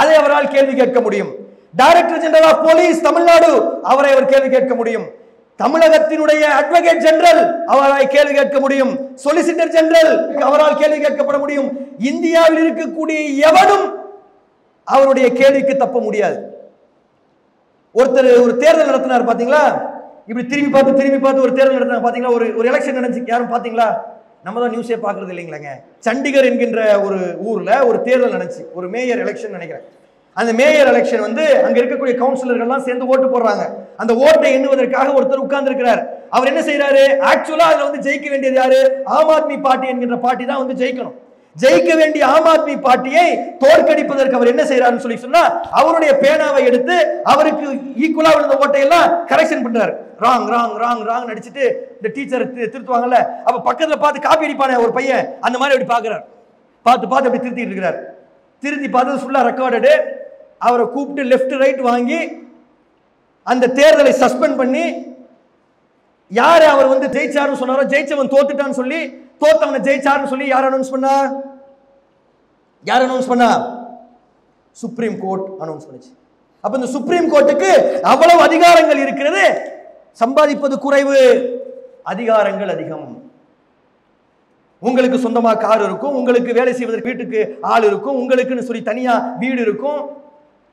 அதை அவரால் கேள்வி கேட்க முடியும். Director general of police Tamil Nadu, அவரை அவர் கேள்வி கேட்க முடியும். தமிழகத்தினுடைய அட்வொகேட் ஜெனரல் அவரால் கேள்வி கேட்க முடியும். சொலிசிட்டர் ஜெனரல் அவரால் கேள்வி கேட்கப்பட முடியும். இந்தியாவில் இருக்கக்கூடிய எவனும் அவருடைய கேள்விக்கு தப்ப முடியாது. ஒருத்தர் ஒரு தேர்தல் நடத்தினார் பாத்தீங்களா? இப்படி திரும்பி பார்த்து ஒரு தேர்தல் நடத்தினார் பாத்தீங்களா? ஒரு எலெக்ஷன் நடந்துச்சு, யாரும் பாத்தீங்களா? நம்ம தான் நியூஸே பாக்குறது இல்லைங்களாங்க. சண்டிகர் என்கின்ற ஒரு ஊர்ல ஒரு தேர்தல் நடந்துச்சு, ஒரு மேயர் எலெக்ஷன் நினைக்கிறேன். அந்த மேயர் எலெக்ஷன் வந்து அங்க இருக்கக்கூடிய கவுன்சிலர்கள் எல்லாம் சேர்ந்து ஓட்டு போடுறாங்க. அந்த ஓட்டை எண்ணுவதற்காக ஒருத்தர் உட்கார்ந்து இருக்கிறார். அவர் என்ன செய்யறாரு? ஆக்சுவலா அதுல வந்து ஜெயிக்க வேண்டியது யாரு? ஆம் ஆத்மி பார்ட்டி என்கின்ற பார்ட்டி தான் வந்து ஜெயிக்கணும். ஜெயிக்க வேண்டிய ஆம் ஆத்மி பார்ட்டியை தோற்கடிப்பதற்கு அவர் என்ன செய்யறாருன்னு சொல்லி சொன்னா, அவருடைய பேனாவை எடுத்து அவருக்கு ஈக்குவலா விழுந்த ஓட்டையெல்லாம் கரெக்ஷன் பண்றாரு. ராங் ராங் ராங் ராங் நடிச்சிட்டு இந்த டீச்சர் திருத்துவாங்கல்ல, அப்ப பக்கத்துல பார்த்து காப்பி அடிப்பானே ஒரு பையன், அந்த மாதிரி அப்படி பாக்குறாரு. பார்த்து பார்த்து அப்படி திருத்திட்டு இருக்கிறார். திருத்தி பார்த்து ஃபுல்லா ரெக்கார்டடு. அவரை கூப்பிட்டு லெஃப்ட் ரைட் வாங்கி அந்த தேர்தலை சஸ்பெண்ட் பண்ணி, யாரு அவர் வந்து ஜெயிச்சாருன்னு சொன்னாரோ ஜெயிச்சவன் தோத்துட்டான்னு சொல்லி, தோத்தவனை ஜெயிச்சாருன்னு சொல்லி யார் அனௌன்ஸ் பண்ணா? யார் அனௌன்ஸ் பண்ணா? சுப்ரீம் கோர்ட் அனௌன்ஸ் பண்ணுச்சு. அப்ப இந்த சுப்ரீம் கோர்ட்டுக்கு அவ்வளவு அதிகாரங்கள் இருக்கிறது. சம்பாதிப்பது குறைவு, அதிகாரங்கள் அதிகம். உங்களுக்கு சொந்தமா கார் இருக்கும், உங்களுக்கு வேலை செய்வதற்கு வீட்டுக்கு ஆள் இருக்கும், உங்களுக்குன்னு சொல்லி தனியா வீடு இருக்கும்,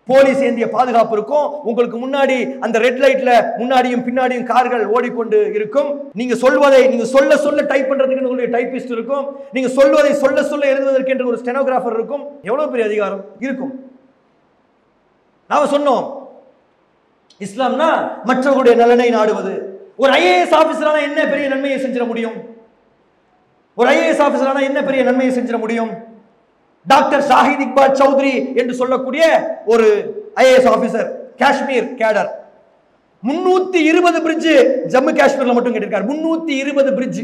போலீஸ் ஏந்திய பாதுகாப்பு இருக்கும், உங்களுக்கு முன்னாடி அந்த ரெட் லைட்ல முன்னாடியும் பின்னாடியும் கார்கள் ஓடிக்கொண்டு இருக்கும், நீங்க சொல்வதை நீங்க சொல்ல சொல்ல டைப் பண்றதுக்கு உங்களுக்கு டைப்பிஸ்ட் இருக்கும், நீங்க சொல்வதை சொல்ல சொல்ல எழுதுவதற்கு என்று ஒரு ஸ்டெனோகிராஃபர் இருக்கும். எவ்வளவு பெரிய அதிகாரம் இருக்கும். நாம சொன்னோம் இஸ்லாம்னா மற்றவர்களுடைய நலனை நாடுவது. ஒரு ஐஏஎஸ் ஆபீசரான என்ன பெரிய நன்மையை செஞ்சிட முடியும்? ஒரு ஐஏஎஸ் ஆபீசரான என்ன பெரிய நன்மையை செஞ்சிட முடியும்? டாக்டர் ஷாஹித் இக்பால் சௌத்ரி என்று சொல்லக்கூடிய ஒரு ஐஏஎஸ் ஆபீசர், காஷ்மீர் கேடர், 320 பிரிட்ஜ் ஜம்மு காஷ்மீர்ல மட்டும் கேட்டிருக்காரு. 320 பிரிட்ஜ்,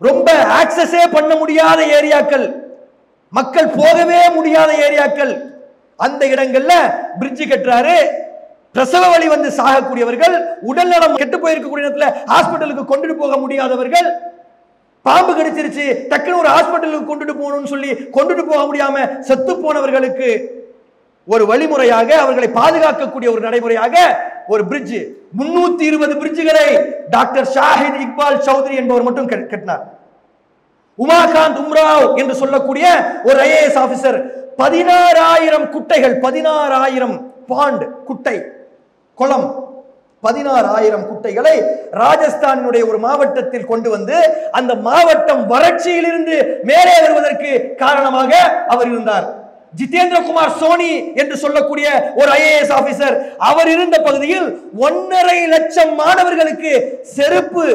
ரொம்ப ஆக்சஸே பண்ண முடியாத ஏரியாக்கள், மக்கள் போகவே முடியாத ஏரியாக்கள், அந்த இடங்கள்ல பிரிட்ஜ் கட்டுறாரு. பிரசவ வலி வந்து சாகக்கூடியவர்கள், உடல்நலம் கெட்டு போயிருக்கக்கூடிய இடத்துல ஹாஸ்பிட்டலுக்கு கொண்டுட்டு போக முடியாதவர்கள், பாம்பு கடிச்சிருச்சு டக்குனு ஒரு ஹாஸ்பிட்டலுக்கு கொண்டுட்டு போகணும்னு சொல்லி கொண்டுட்டு போக முடியாம செத்து போனவர்களுக்கு ஒரு வழிமுறையாக, அவர்களை பாதுகாக்கக்கூடிய ஒரு நடைமுறையாக ஒரு பிரிட்ஜ், 320 பிரிட்ஜுகளை டாக்டர் ஷாஹித் இக்பால் சௌத்ரி என்பவர் மட்டும் கட்டினார். உமாகாந்த் உம்ராவ் என்று சொல்லக்கூடிய ஒரு ஐஏஎஸ் ஆபீசர் 16,000 குட்டைகள், 16,000 பாண்ட் குட்டை குளம், 16,000 குட்டைகளை ராஜஸ்தானுடைய ஒரு மாவட்டத்தில் கொண்டு வந்து அந்த மாவட்டம் வறட்சியில் இருந்து மேலே வருவதற்கு காரணமாக அவர் இருந்தார். ஜிதேந்திர குமார் சோனி என்று சொல்லக்கூடிய ஒரு ஐஏஎஸ் ஆபீசர், அவர் இருந்த பகுதியில் 1.5 லட்சம் மாணவர்களுக்கு செருப்பு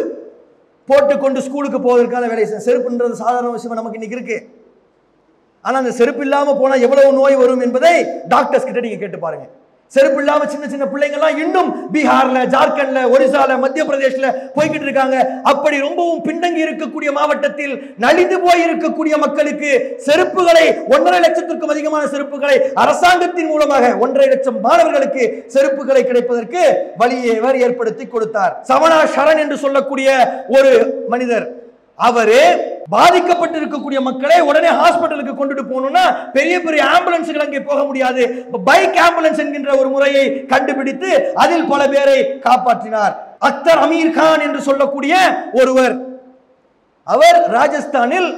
போட்டுக்கொண்டு ஸ்கூலுக்கு போவதற்கான வேலை. செருப்புன்றது சாதாரண விஷயம் நமக்கு இன்னைக்கு இருக்கு. ஆனா அந்த செருப்பு இல்லாம போனா எவ்வளவு நோய் வரும் என்பதை டாக்டர்ஸ் கிட்ட நீங்க கேட்டு பாருங்க. செருப்பு இல்லாம சின்ன சின்ன பிள்ளைங்க எல்லாம் இன்னும் பீகார்ல, ஜார்க்கண்ட்ல, ஒரிசால, மத்திய பிரதேஷ்ல போய்கிட்டு இருக்காங்க. அப்படி ரொம்பவும் பின்தங்கி இருக்கக்கூடிய மாவட்டத்தில் நலிந்து போய் இருக்கக்கூடிய மக்களுக்கு செருப்புகளை, 1.5 லட்சத்திற்கும் அதிகமான செருப்புகளை அரசாங்கத்தின் மூலமாக 1.5 லட்சம் மாணவர்களுக்கு செருப்புகளை கிடைப்பதற்கு வழியை ஏற்படுத்தி கொடுத்தார். சமணா சரண் என்று சொல்லக்கூடிய ஒரு மனிதர், அவரு பாதிக்கப்பட்டிருக்கக்கூடிய மக்களை உடனே ஹாஸ்பிட்டலுக்கு கொண்டுட்டு போகணும்னா பெரிய பெரிய ஆம்புலன்ஸ்கள் அங்கே போக முடியாது. பைக் ஆம்புலன்ஸ் என்கின்ற ஒரு முறையை கண்டுபிடித்து அதில் பல பேரை காப்பாற்றினார். அக்தர் அமீர் கான் என்று சொல்லக்கூடிய ஒருவர், அவர் ராஜஸ்தானில்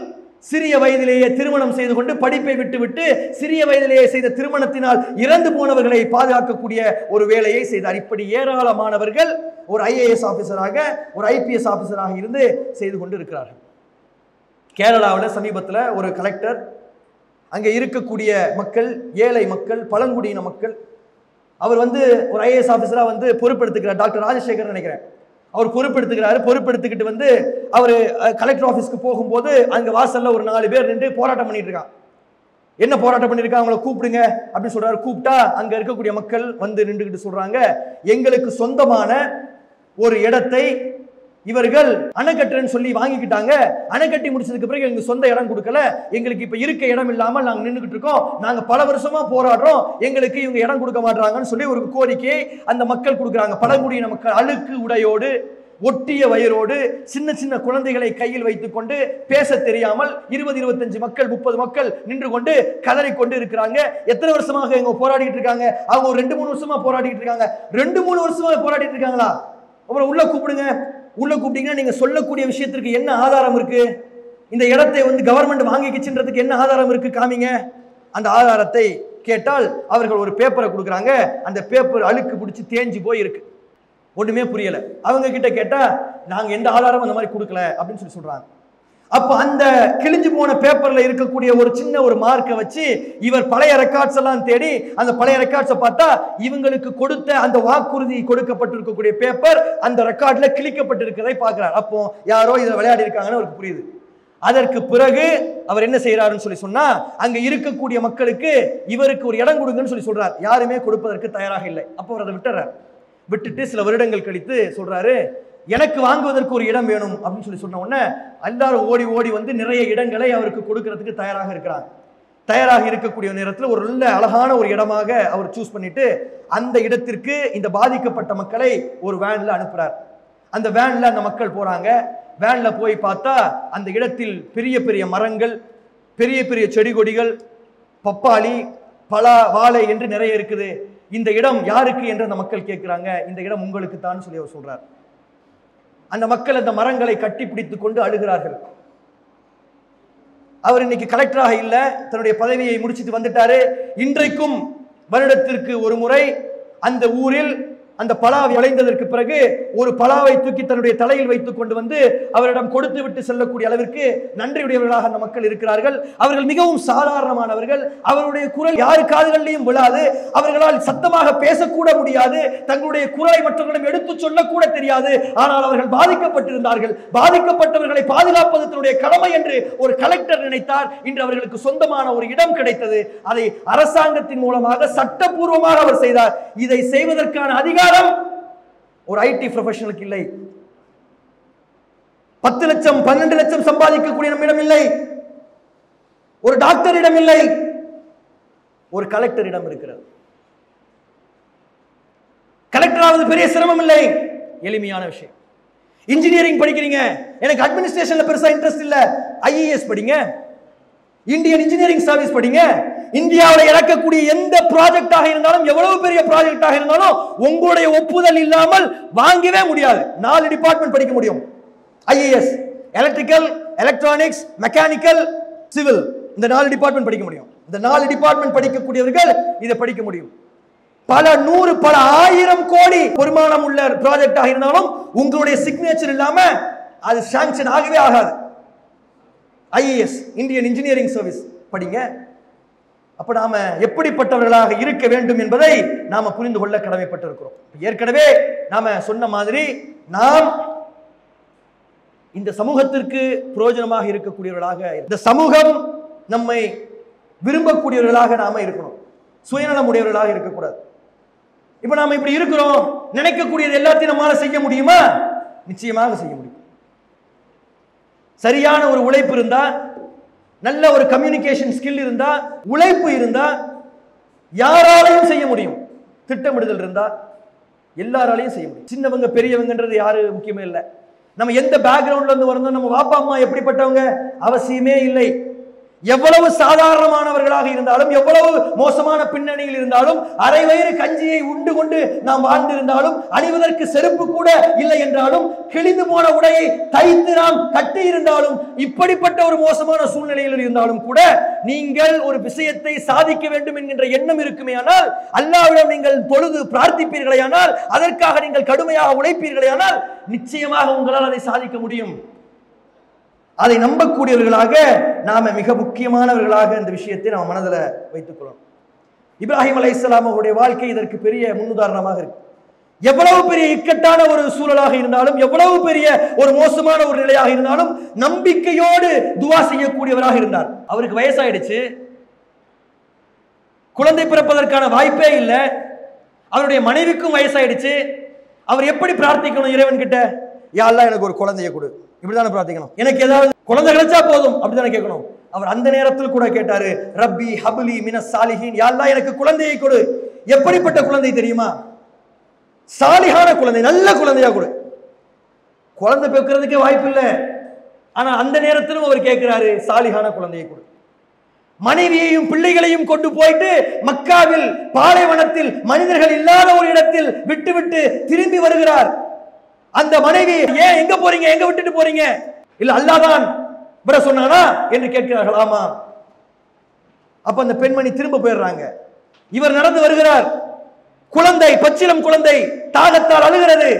சிறிய வயதிலேயே திருமணம் செய்து கொண்டு படிப்பை விட்டுவிட்டு சிறிய வயதிலேயே செய்த திருமணத்தினால் இறந்து போனவர்களை பாதுகாக்கக்கூடிய ஒரு வேலையை செய்தார். இப்படி ஏராளமானவர்கள் ஒரு ஐஏஎஸ் ஆபீசராக, ஒரு ஐபிஎஸ் ஆபீசராக இருந்து செய்து கொண்டு இருக்கிறார்கள். கேரளாவில் சமீபத்தில் ஒரு கலெக்டர், அங்கே இருக்கக்கூடிய மக்கள், ஏழை மக்கள், பழங்குடியின மக்கள், அவர் வந்து ஒரு ஐஏஎஸ் ஆபீசரா வந்து பொறுப்பெடுத்துக்கிறார். டாக்டர் ராஜசேகர் நினைக்கிறேன், அவர் பொறுப்பெடுத்துக்கிறாரு. பொறுப்பெடுத்துக்கிட்டு வந்து அவர் கலெக்டர் ஆபீஸ்க்கு போகும்போது அங்க வாசல்ல ஒரு 4 பேர் நின்று போராட்டம் பண்ணிட்டு இருக்காங்க. என்ன போராட்டம் பண்ணிருக்காங்க? அவங்கள கூப்பிடுங்க அப்படின்னு சொல்றாரு. கூப்பிட்டா அங்க இருக்கக்கூடிய மக்கள் வந்து நின்றுகிட்டு சொல்றாங்க, எங்களுக்கு சொந்தமான ஒரு இடத்தை இவர்கள் அணைக்கட்டுன்னு சொல்லி வாங்கிக்கிட்டாங்க. அணைக்கட்டி முடிச்சதுக்கு பிறகு எங்களுக்கு சொந்த இடம் கொடுக்கல, எங்களுக்கு இப்ப இருக்க இடம் இல்லாமல் நாங்க நின்றுகிட்டு இருக்கோம், நாங்க பல வருஷமா போராடுறோம், எங்களுக்கு இவங்க இடம் கொடுக்க மாட்டாங்கன்னு சொல்லி ஒரு கோரிக்கையை அந்த மக்கள் கொடுக்குறாங்க. பழங்குடியின மக்கள் அழுக்கு உடையோடு, ஒட்டிய வயிறோடு, சின்ன சின்ன குழந்தைகளை கையில் வைத்துக் கொண்டு, பேச தெரியாமல் 20-25 மக்கள் 30 மக்கள் நின்று கொண்டு கதறிக்கொண்டு இருக்கிறாங்க. எத்தனை வருஷமாக இவங்க போராடிட்டு இருக்காங்க? அவங்க ஒரு 2-3 வருஷமா போராடிட்டு இருக்காங்க. 2-3 வருஷமா போராடிட்டு இருக்காங்களா? அப்புறம் உள்ள கூப்பிடுங்க. உள்ள கூப்பிட்டீங்கன்னா நீங்க சொல்லக்கூடிய விஷயத்திற்கு என்ன ஆதாரம் இருக்கு? இந்த இடத்தை வந்து கவர்மெண்ட் வாங்கிக்கிச்சுன்றதுக்கு என்ன ஆதாரம் இருக்கு? காமிங்க. அந்த ஆதாரத்தை கேட்டால் அவர்கள் ஒரு பேப்பரை கொடுக்குறாங்க. அந்த பேப்பர் அழுக்கு பிடிச்சி தேஞ்சு போய் இருக்கு, ஒண்ணுமே புரியல. அவங்க கிட்ட கேட்டா நாங்க எந்த ஆதாரமும் அந்த மாதிரி கொடுக்கல அப்படின்னு சொல்லி சொல்றாங்க. அப்ப அந்த கிழிஞ்சு போன பேப்பர்ல இருக்கக்கூடிய ஒரு சின்ன ஒரு மார்க்கை வச்சு இவர் பழைய ரெக்கார்ட்ஸ் எல்லாம் தேடி அந்த பழைய ரெக்கார்ட்ஸை பார்த்தா இவங்களுக்கு கொடுத்த அந்த வாக்குறுதி கொடுக்கப்பட்டிருக்கக்கூடிய பேப்பர் அந்த ரெக்கார்ட்ல கிழிக்கப்பட்டிருக்கிறதை பார்க்கிறார். அப்போ யாரோ இதை விளையாடி இருக்காங்கன்னு அவருக்கு புரியுது. அதற்கு பிறகு அவர் என்ன செய்யறாருன்னு சொல்லி சொன்னா, அங்க இருக்கக்கூடிய மக்களுக்கு இவருக்கு ஒரு இடம் கொடுங்கன்னு சொல்லி சொல்றார். யாருமே கொடுப்பதற்கு தயாராக இல்லை. அப்போ அவர் அதை விட்டுட்டு சில வருடங்கள் கழித்து சொல்றாரு, எனக்கு வாங்குவதற்கு ஒரு இடம் வேணும் அப்படின்னு சொல்லி சொன்ன உடனே எல்லாரும் ஓடி ஓடி வந்து நிறைய இடங்களை அவருக்கு கொடுக்கறதுக்கு தயாராக இருக்கிறாங்க. தயாராக இருக்கக்கூடிய நேரத்தில் ஒரு நல்ல அழகான ஒரு இடமாக அவர் சூஸ் பண்ணிட்டு அந்த இடத்திற்கு இந்த பாதிக்கப்பட்ட மக்களை ஒரு வேன்ல அனுப்புறார். அந்த வேன்ல அந்த மக்கள் போறாங்க. வேன்ல போய் பார்த்தா அந்த இடத்தில் பெரிய பெரிய மரங்கள், பெரிய பெரிய செடி கொடிகள், பப்பாளி, பலா, வாழை என்று நிறைய இருக்குது. இந்த இடம் யாருக்கு என்று அந்த மக்கள் கேட்கிறாங்க. இந்த இடம் உங்களுக்கு தான் சொல்லி அவர் சொல்றார். அந்த மக்கள் அந்த மரங்களை கட்டி பிடித்துக் கொண்டு அழுகிறார்கள். அவர் இன்னைக்கு கலெக்டராக இல்ல, தன்னுடைய பதவியை முடிச்சிட்டு வந்துட்டாரு. இன்றைக்கும் வருடத்திற்கு ஒரு முறை அந்த ஊரில் அந்த பலா விளைந்ததற்கு பிறகு ஒரு பலாவை தூக்கி தன்னுடைய தலையில் வைத்துக் கொண்டு வந்து அவரிடம் கொடுத்து விட்டு செல்லக்கூடிய அளவிற்கு நன்றியுடையவர்களாக அந்த மக்கள் இருக்கிறார்கள். அவர்கள் மிகவும் சாதாரணமானவர்கள். அவருடைய குரல் யாரு காதுகளிலும் விழாது. அவர்களால் சத்தமாக பேசக்கூட முடியாது. தங்களுடைய குரலை மற்றவர்களிடம் எடுத்து சொல்லக்கூட தெரியாது. ஆனால் அவர்கள் பாதிக்கப்பட்டிருந்தார்கள். பாதிக்கப்பட்டவர்களை பாதுகாப்பது தன்னுடைய கடமை என்று ஒரு கலெக்டர் நினைத்தார். இன்று அவர்களுக்கு சொந்தமான ஒரு இடம் கிடைத்தது. அதை அரசாங்கத்தின் மூலமாக சட்டப்பூர்வமாக அவர் செய்தார். இதை செய்வதற்கான அதிகாரம் ஒரு ஐடி ப்ரொஃபஷனலுக்கு இல்லை. 10 லட்சம் 12 லட்சம் சம்பாதிக்கக்கூடிய நம்மிடம் இல்லை. ஒரு டாக்டரிடம் இல்லை. ஒரு கலெக்டரிடம் இருக்கிறது. கலெக்டர் ஆவது பெரிய சிரமம் இல்லை, எளிமையான விஷயம். இன்ஜினியரிங் படிக்கிறீங்க, எனக்கு அட்மினிஸ்ட்ரேஷன்ல பெருசா இன்ட்ரெஸ்ட் இல்ல, ஐஏஎஸ் படிங்க, இந்தியன் இன்ஜினியரிங் சர்வீஸ் படிங்க. இந்தியாவில் இறக்கக்கூடிய எந்த ப்ராஜெக்டாக இருந்தாலும், எவ்வளவு பெரிய ப்ராஜெக்டாக இருந்தாலும் உங்களுடைய ஒப்புதல் இல்லாமல் வாங்கவே முடியாது. 4 டிபார்ட்மெண்ட் படிக்க முடியும். IAS, electrical, electronics, mechanical, civil, இந்த 4 டிபார்ட்மெண்ட் படிக்க முடியும். இந்த 4 டிபார்ட்மெண்ட் படிக்கக்கூடியவர்கள் இதை படிக்க முடியும். பல 100 பல 1000 கோடி வருமானம் உள்ள ப்ராஜெக்டாக இருந்தாலும் உங்களுடைய சிக்னேச்சர் இல்லாம அது சாங்ஷன் ஆகவே ஆகாது. ஐஏஎஸ், இந்தியன் இன்ஜினியரிங் சர்வீஸ் படிங்க. அப்ப நாம எப்படிப்பட்டவர்களாக இருக்க வேண்டும் என்பதை நாம புரிந்து கொள்ள கடமைப்பட்டிருக்கிறோம். ஏற்கனவே நாம சொன்ன மாதிரி நாம் இந்த சமூகத்திற்கு பிரயோஜனமாக இருக்கக்கூடியவர்களாக, இந்த சமூகம் நம்மை விரும்பக்கூடியவர்களாக நாம இருக்கணும். சுயநலம் உடையவர்களாக இருக்கக்கூடாது. இப்ப நாம இப்படி இருக்கிறோம், நினைக்கக்கூடியது எல்லாத்தையும் நம்மளால செய்ய முடியுமா? நிச்சயமாக செய்ய முடியும். சரியான ஒரு உழைப்பு இருந்தா, நல்ல ஒரு கம்யூனிகேஷன் ஸ்கில் இருந்தா, உழைப்பு இருந்தா யாராலையும் செய்ய முடியும். திட்டமிடுதல் இருந்தா எல்லாராலையும் செய்ய முடியும். சின்னவங்க பெரியவங்கன்றது யாரு முக்கியமே இல்லை. நம்ம எந்த பேக்ரவுண்ட்ல இருந்து வரணும், நம்ம வாப்பா அம்மா எப்படிப்பட்டவங்க அவசியமே இல்லை. எவ்வளவு சாதாரணமானவர்களாக இருந்தாலும், எவ்வளவு மோசமான பின்னணியில் இருந்தாலும், அரை வயிறு கஞ்சியை உண்டு கொண்டு நாம் வாழ்ந்திருந்தாலும், அணிவதற்கு செருப்பு கூட இல்லை என்றாலும், கிழிந்து போன உடையை தைத்து நாம் கட்டி இருந்தாலும், இப்படிப்பட்ட ஒரு மோசமான சூழ்நிலையில் இருந்தாலும் கூட நீங்கள் ஒரு விஷயத்தை சாதிக்க வேண்டும் என்கின்ற எண்ணம் இருக்குமே ஆனால், அல்லாஹ்விடம் நீங்கள் தொழுது பிரார்த்திப்பீர்களே ஆனால், அதற்காக நீங்கள் கடுமையாக உழைப்பீர்களே ஆனால் நிச்சயமாக உங்களால் அதை சாதிக்க முடியும். அதை நம்பக்கூடியவர்களாக நாம மிக முக்கியமானவர்களாக இந்த விஷயத்தை நாம் மனதில் வைத்துக் கொள்ளணும். இப்ராஹிம் அலைஹிஸ்ஸலாம் அவருடைய வாழ்க்கை இதற்கு பெரிய முன்னுதாரணமாக இருக்கு. எவ்வளவு பெரிய இக்கட்டான ஒரு சூழலாக இருந்தாலும், எவ்வளவு பெரிய ஒரு மோசமான ஒரு நிலையாக இருந்தாலும் நம்பிக்கையோடு துவா செய்யக்கூடியவராக இருந்தார். அவருக்கு வயசாயிடுச்சு, குழந்தை பிறப்பதற்கான வாய்ப்பே இல்லை. அவருடைய மனைவிக்கும் வயசாயிடுச்சு. அவர் எப்படி பிரார்த்திக்கணும் இறைவன் கிட்ட? யா அல்லாஹ் எனக்கு ஒரு குழந்தையை கொடு, இப்படிதானே பிரார்த்திக்கணும். எனக்கு ஏதாவது குழந்தை கிடைச்சா போதும் அப்படித்தானே கேட்கணும். அவர் அந்த நேரத்தில் கூட கேட்டாரு, ரப்பி ஹப்லி மினஸ் சாலிஹீன், யா அல்லாஹ் எனக்கு குழந்தையை கொடு. எப்படிப்பட்ட குழந்தை தெரியுமா? சாலிஹான குழந்தை, நல்ல குழந்தையா கொடு. குழந்தை பெக்கிறதுக்கே வாய்ப்பு இல்லை, ஆனா அந்த நேரத்திலும் அவர் கேட்கிறாரு சாலிஹான குழந்தையை கொடு. மனைவியையும் பிள்ளைகளையும் கொண்டு போயிட்டு மக்காவில் பாலைவனத்தில் மனிதர்கள் இல்லாத ஒரு இடத்தில் விட்டுவிட்டு திரும்பி வருகிறார். அந்த மனைவி, ஏன் எங்க போறீங்க, எங்க விட்டுட்டு போறீங்க? இல்ல அல்லாஹ்தான் வர சொன்னானா என்று கேட்கிறார்கள். ஆமா. அப்ப அந்த பெண்மணி திரும்ப போயிடுறாங்க. இவர் நடந்து வருகிறார். குழந்தை, பச்சிலம் குழந்தை தாகத்தால் அழுகிறது.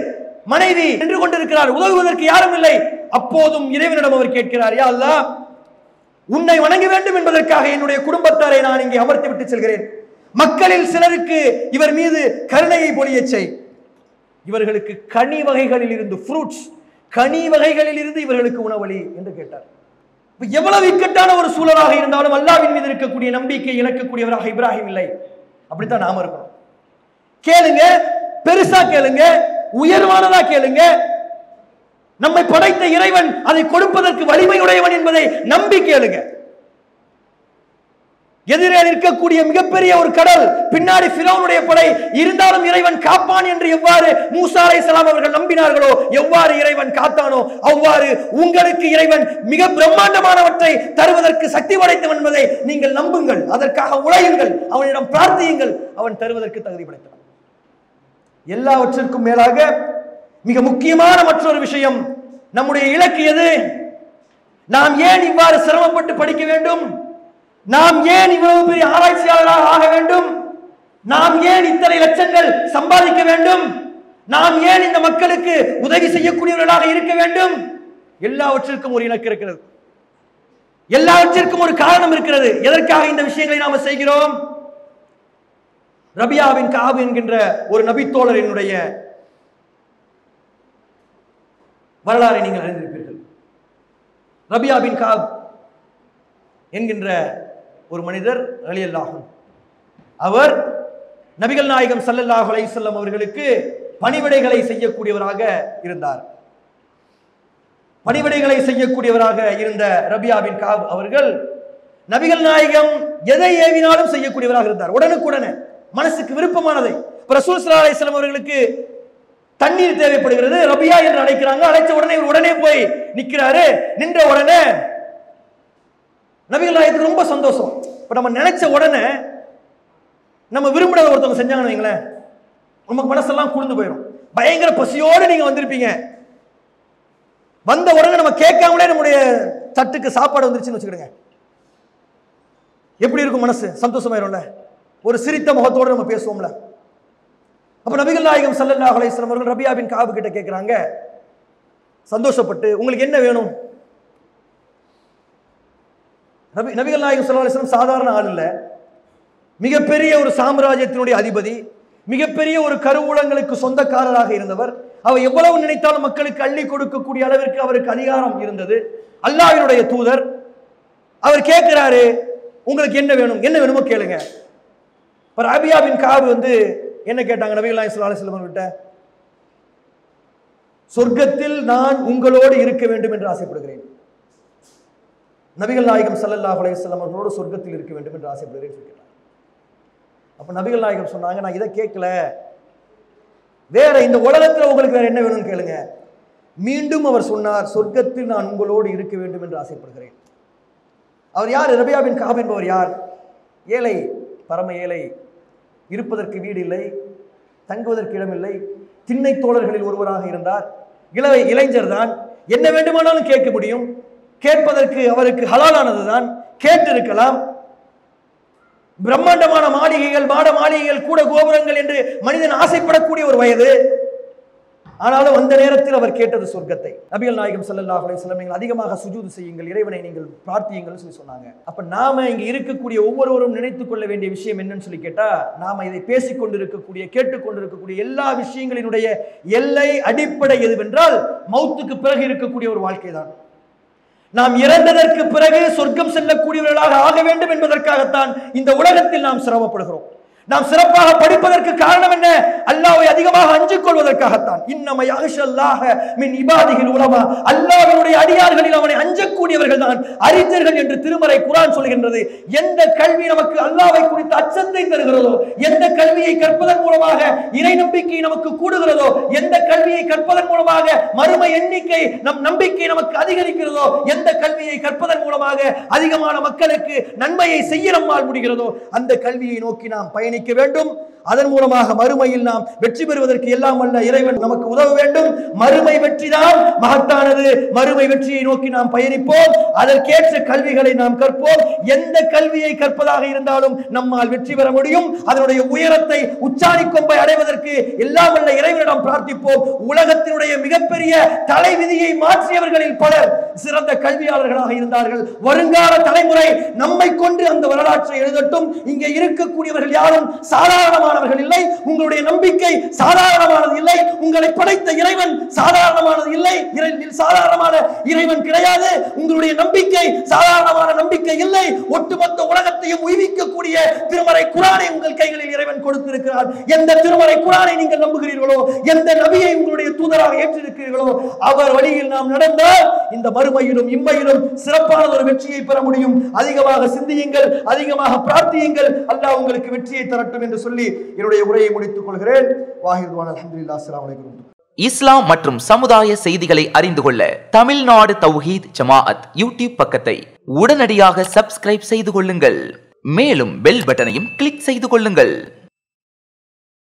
மனைவி நின்று கொண்டிருக்கிறார். உதவுவதற்கு யாரும் இல்லை. அப்போதும் இறைவனிடம் அவர் கேட்கிறார், யா அல்லாஹ், உன்னை வணங்க வேண்டும் என்பதற்காக என்னுடைய குடும்பத்தாரை நான் இங்கே அமர்த்தி விட்டு செல்கிறேன். மக்களில் சிலருக்கு இவர் மீது கருணையை பொழியச் செய். இவர்களுக்கு கனி வகைகளில் இருந்து ஃப்ரூட்ஸ், கனி வகைகளில் இருந்து இவர்களுக்கு உணவளி என்று கேட்டார். எவ்வளவு இக்கட்டான ஒரு சூழலாக இருந்தாலும் அல்லாஹ்வின் மீது இருக்கக்கூடிய நம்பிக்கை இழக்கக்கூடியவராக இப்ராஹிம் இல்லை. அப்படித்தான் நாம இருக்கணும். கேளுங்க, பெருசா கேளுங்க, உயர்வானதா கேளுங்க. நம்மை படைத்த இறைவன் அதை கொடுப்பதற்கு வலிமையுடையவன் என்பதை நம்பி கேளுங்க. எதிரே நிற்கக்கூடிய மிகப்பெரிய ஒரு கடல், பின்னாடி ஃபிரௌனுடைய படை இருந்தாலும் இறைவன் காப்பான் என்று எவ்வாறு மூசா அலைஹிஸ்ஸலாம் அவர்கள் நம்பினார்களோ, எவ்வாறு இறைவன் காத்தானோ, அவ்வாறு உங்களுக்கு இறைவன் மிக பிரம்மாண்டமானவற்றை தருவதற்கு சக்தி படைத்தவன் என்பதை நீங்கள் நம்புங்கள். அதற்காக உழையுங்கள், அவனிடம் பிரார்த்தியுங்கள். அவன் தருவதற்கு தகுதி படைத்தவன். எல்லாவற்றிற்கும் மேலாக மிக முக்கியமான மற்றொரு விஷயம், நம்முடைய இலக்கு எது? நாம் ஏன் இவ்வாறு சிரமப்பட்டு படிக்க வேண்டும்? நாம் ஏன் இவ்வளவு பெரிய ஆராய்ச்சியாளராக ஆக வேண்டும்? நாம் ஏன் இத்தனை லட்சங்கள் சம்பாதிக்க வேண்டும்? நாம் ஏன் இந்த மக்களுக்கு உதவி செய்யக்கூடியவர்களாக இருக்க வேண்டும்? எல்லாவற்றிற்கும் ஒரு இலக்கு இருக்கிறது, எல்லாவற்றிற்கும் ஒரு காரணம் இருக்கிறது. எதற்காக இந்த விஷயங்களை நாம செய்கிறோம்? ரபியா பின் கஅப் என்கின்ற ஒரு நபித்தோழரினுடைய வரலாறை நீங்கள் அறிந்திருப்பீர்கள். ரபியா பின் கஅப் என்கின்ற ஒரு மனிதர் ரலியல்லாஹு அன்ஹு, அவர் நபிகள் நாயகம் ஸல்லல்லாஹு அலைஹி வஸல்லம் அவர்களுக்கு பணிவிடைகளை செய்யக்கூடியவராக இருந்தார். பணிவிடைகளை செய்யக்கூடியவராக இருந்த ரபியா பின் கஅப் அவர்கள் நபிகள் நாயகம் எதை ஏவினாலும் செய்யக்கூடியவராக இருந்தார். உடனுக்குடனே மனசுக்கு விருப்பமானதை. ரசூல் ஸல்லல்லாஹு அலைஹி வஸல்லம் அவர்களுக்கு தண்ணீர் தேவைப்படுகிறது, ரபியா என்று அழைக்கிறாங்க. அழைச்ச உடனே இவர் உடனே போய் நிற்கிறாரு. நின்ற உடனே நபிகள் நாயகத்துக்கு ரொம்ப சந்தோஷம். இப்ப நம்ம நினைச்ச உடனே நம்ம விரும்பினதை ஒருத்தவங்க செஞ்சாங்கன்னு வைங்களேன், நமக்கு மனசெல்லாம் குளிர்ந்து போயிடும். பயங்கர பசியோடு நீங்க வந்திருப்பீங்க, வந்த உடனே நம்ம கேட்காமலே நம்முடைய தட்டுக்கு சாப்பாடு வந்துருச்சுன்னு வச்சுக்கிடுங்க, எப்படி இருக்கும்? மனசு சந்தோஷமாயிரும்ல. ஒரு சிரித்த முகத்தோடு நம்ம பேசுவோம்ல. அப்ப நபிகள் நாயகம் ஸல்லல்லாஹு அலைஹி வஸல்லம் அவர்கள் ரபியா பின் கஅப் கிட்ட கேட்கிறாங்க, சந்தோஷப்பட்டு, உங்களுக்கு என்ன வேணும்? நபிகள் நாயகம் ஸல்லல்லாஹு அலைஹி வஸல்லம் சாதாரண ஆள் இல்ல, மிகப்பெரிய ஒரு சாம்ராஜ்யத்தினுடைய அதிபதி, மிகப்பெரிய ஒரு கருவூலங்களுக்கு சொந்தக்காரராக இருந்தவர். அவர் எவ்வளவு நினைத்தாலும் மக்களுக்கு அள்ளி கொடுக்கக்கூடிய அளவிற்கு அவருக்கு அதிகாரம் இருந்தது. அல்லாஹ்வினுடைய தூதர். அவர் கேட்கிறாரு, உங்களுக்கு என்ன வேணும்? என்ன வேணுமோ கேளுங்க. ரபியா பின் கஅப் என்ன கேட்டாங்க நபிகள் நாயகம் ஸல்லல்லாஹு அலைஹி வஸல்லம் அவர்கிட்ட? சொர்க்கத்தில் நான் உங்களோடு இருக்க வேண்டும் என்று ஆசைப்படுகிறேன். நபிகள் நாயகம் ஸல்லல்லாஹு அலைஹி வஸல்லம் அவர்களோடு சொர்க்கத்தில் இருக்க வேண்டும் என்று ஆசைப்படுகிறேன் கேட்டாங்க. அப்ப நபிகள் நாயகம் சொன்னாங்க, நான் இதை கேட்கல, வேற இந்த உலகத்தில் உங்களுக்கு வேற என்ன வேணும்னு கேளுங்க. மீண்டும் அவர் சொன்னார், சொர்க்கத்தில் நான் உங்களோடு இருக்க வேண்டும் என்று ஆசைப்படுகிறேன். அவர் யார்? ரபியா பின் கஅப் என்பவர் யார்? ஏழை, பரம ஏழை, இருப்பதற்கு வீடு இல்லை, தங்குவதற்கு இடமில்லை, திண்ணை தோழர்களில் ஒருவராக இருந்தார். இளைஞர் தான், என்ன வேண்டுமானாலும் கேட்க முடியும், கேட்பதற்கு அவருக்கு ஹலாலானதுதான், கேட்டிருக்கலாம். பிரம்மாண்டமான மாளிகைகள், மாட மாளிகைகள், கூட கோபுரங்கள் என்று மனிதன் ஆசைப்படக்கூடிய ஒரு வயது. ஆனாலும் அந்த நேரத்தில் அவர் கேட்டது சொர்க்கத்தை. நபிகள் நாயகம் ஸல்லல்லாஹு அலைஹி வஸல்லம், நீங்கள் அதிகமாக சுஜூது செய்யுங்கள், இறைவனை நீங்கள் பிரார்த்தியுங்கள் சொல்லி சொன்னாங்க. அப்ப நாம இங்க இருக்கக்கூடிய ஒவ்வொருவரும் நினைத்துக் கொள்ள வேண்டிய விஷயம் என்னன்னு சொல்லி கேட்டா, நாம இதை பேசிக் கொண்டிருக்கக்கூடிய, கேட்டுக்கொண்டிருக்கக்கூடிய எல்லா விஷயங்களினுடைய எல்லை அடிப்படை எதுவென்றால் மௌத்துக்கு பிறகு இருக்கக்கூடிய ஒரு வாழ்க்கை தான். நாம் இறந்ததற்கு பிறகு சொர்க்கம் செல்லக்கூடியவர்களாக ஆக வேண்டும் என்பதற்காகத்தான் இந்த உலகத்தில் நாம் சிரமப்படுகிறோம். நாம் சிறப்பாக படிப்பதற்கு காரணம் என்ன? அல்லாஹ்வை அதிகமாக அஞ்சிக் கொள்வதற்காகத்தான். இன்னம யஹ்ஷல்லாஹ மின் இபாதிஹில் உலமா, அல்லாஹ்வினுடைய அடியார்களில் அவனை அஞ்சக்கூடியவர்கள் தான் அறிஞர்கள் என்று திருமறை குர்ஆன் சொல்கின்றது. எந்த கல்வி நமக்கு அல்லாஹ்வை குறித்த அச்சத்தை தருகிறதோ, எந்த கல்வியை கற்பதன் மூலமாக இறை நம்பிக்கை நமக்கு கூடுகிறதோ, எந்த கல்வியை கற்பதன் மூலமாக மறுமை எண்ணிக்கை நம் நம்பிக்கை நமக்கு அதிகரிக்கிறதோ, எந்த கல்வியை கற்பதன் மூலமாக அதிகமான மக்களுக்கு நன்மையை செய்ய நம்மால் முடிகிறதோ, அந்த கல்வியை நோக்கி நாம் பயணிக்க வேண்டும். அதன் மூலமாக மறுமையில் நாம் வெற்றி பெறுவதற்கு எல்லாம் வல்ல இறைவன் நமக்கு உதவ வேண்டும். மறுமை வெற்றிதான் மகத்தானது. மறுமை வெற்றியை நோக்கி நாம் பயணிப்போம். அதற்கேற்ற கல்விகளை நாம் கற்போம். எந்த கல்வியை கற்பதாக இருந்தாலும் நம்மால் வெற்றி பெற முடியும். அதனுடைய உயரத்தை உச்சாணி கொம்பை அடைவதற்கு எல்லாம் வல்ல இறைவனிடம் பிரார்த்திப்போம். உலகத்தினுடைய மிகப்பெரிய தலைவிதியை மாற்றியவர்களில் பலர் சிறந்த கல்வியாளர்களாக இருந்தார்கள். வருங்கால தலைமுறை நம்மை கொண்டு அந்த வரலாற்றை எழுதட்டும். இங்கே இருக்கக்கூடியவர்கள் யாரும் சாதாரணமானவர்கள் இல்லை. உங்களுடைய நம்பிக்கை சாதாரணமானது இல்லை. உங்களை படைத்த இறைவன் சாதாரணமானது இல்லை. சாதாரணமான இறைவன் கிடையாது. உங்களுடைய நம்பிக்கை சாதாரணமான நம்பிக்கை இல்லை. ஒட்டுமொத்த உலகத்தையும் உய்விக்கக்கூடிய திருமறை குர்ஆனை உங்கள் கைகளில் இறைவன் கொடுத்திருக்கிறார். எந்த திருமறை குர்ஆனை நீங்கள் நம்புகிறீர்களோ, எந்த நபியை உங்களுடைய தூதராக ஏற்றிருக்கிறீர்களோ, அவர் வழியில் நாம் நடந்தால் இந்த மறுமையிலும் இம்மையிலும் சிறப்பான ஒரு வெற்றியை பெற முடியும். அதிகமாக சிந்தியுங்கள், அதிகமாக பிரார்த்தியுங்கள். அல்லாஹ் உங்களுக்கு வெற்றியை தரட்டும் என்று சொல்லி என்னுடைய உரையை முடித்துக் கொள்கிறேன். வாஹிதுவான் அல்ஹம்துலில்லாஹ். அஸ்ஸலாமு அலைக்கும். இஸ்லாம் மற்றும் சமுதாய செய்திகளை அறிந்து கொள்ள தமிழ்நாடு தௌஹீத் ஜமாஅத் யூடியூப் பக்கத்தை உடனடியாக சப்ஸ்கிரைப் செய்து கொள்ளுங்கள். மேலும் பெல் பட்டனையும் கிளிக் செய்து கொள்ளுங்கள்.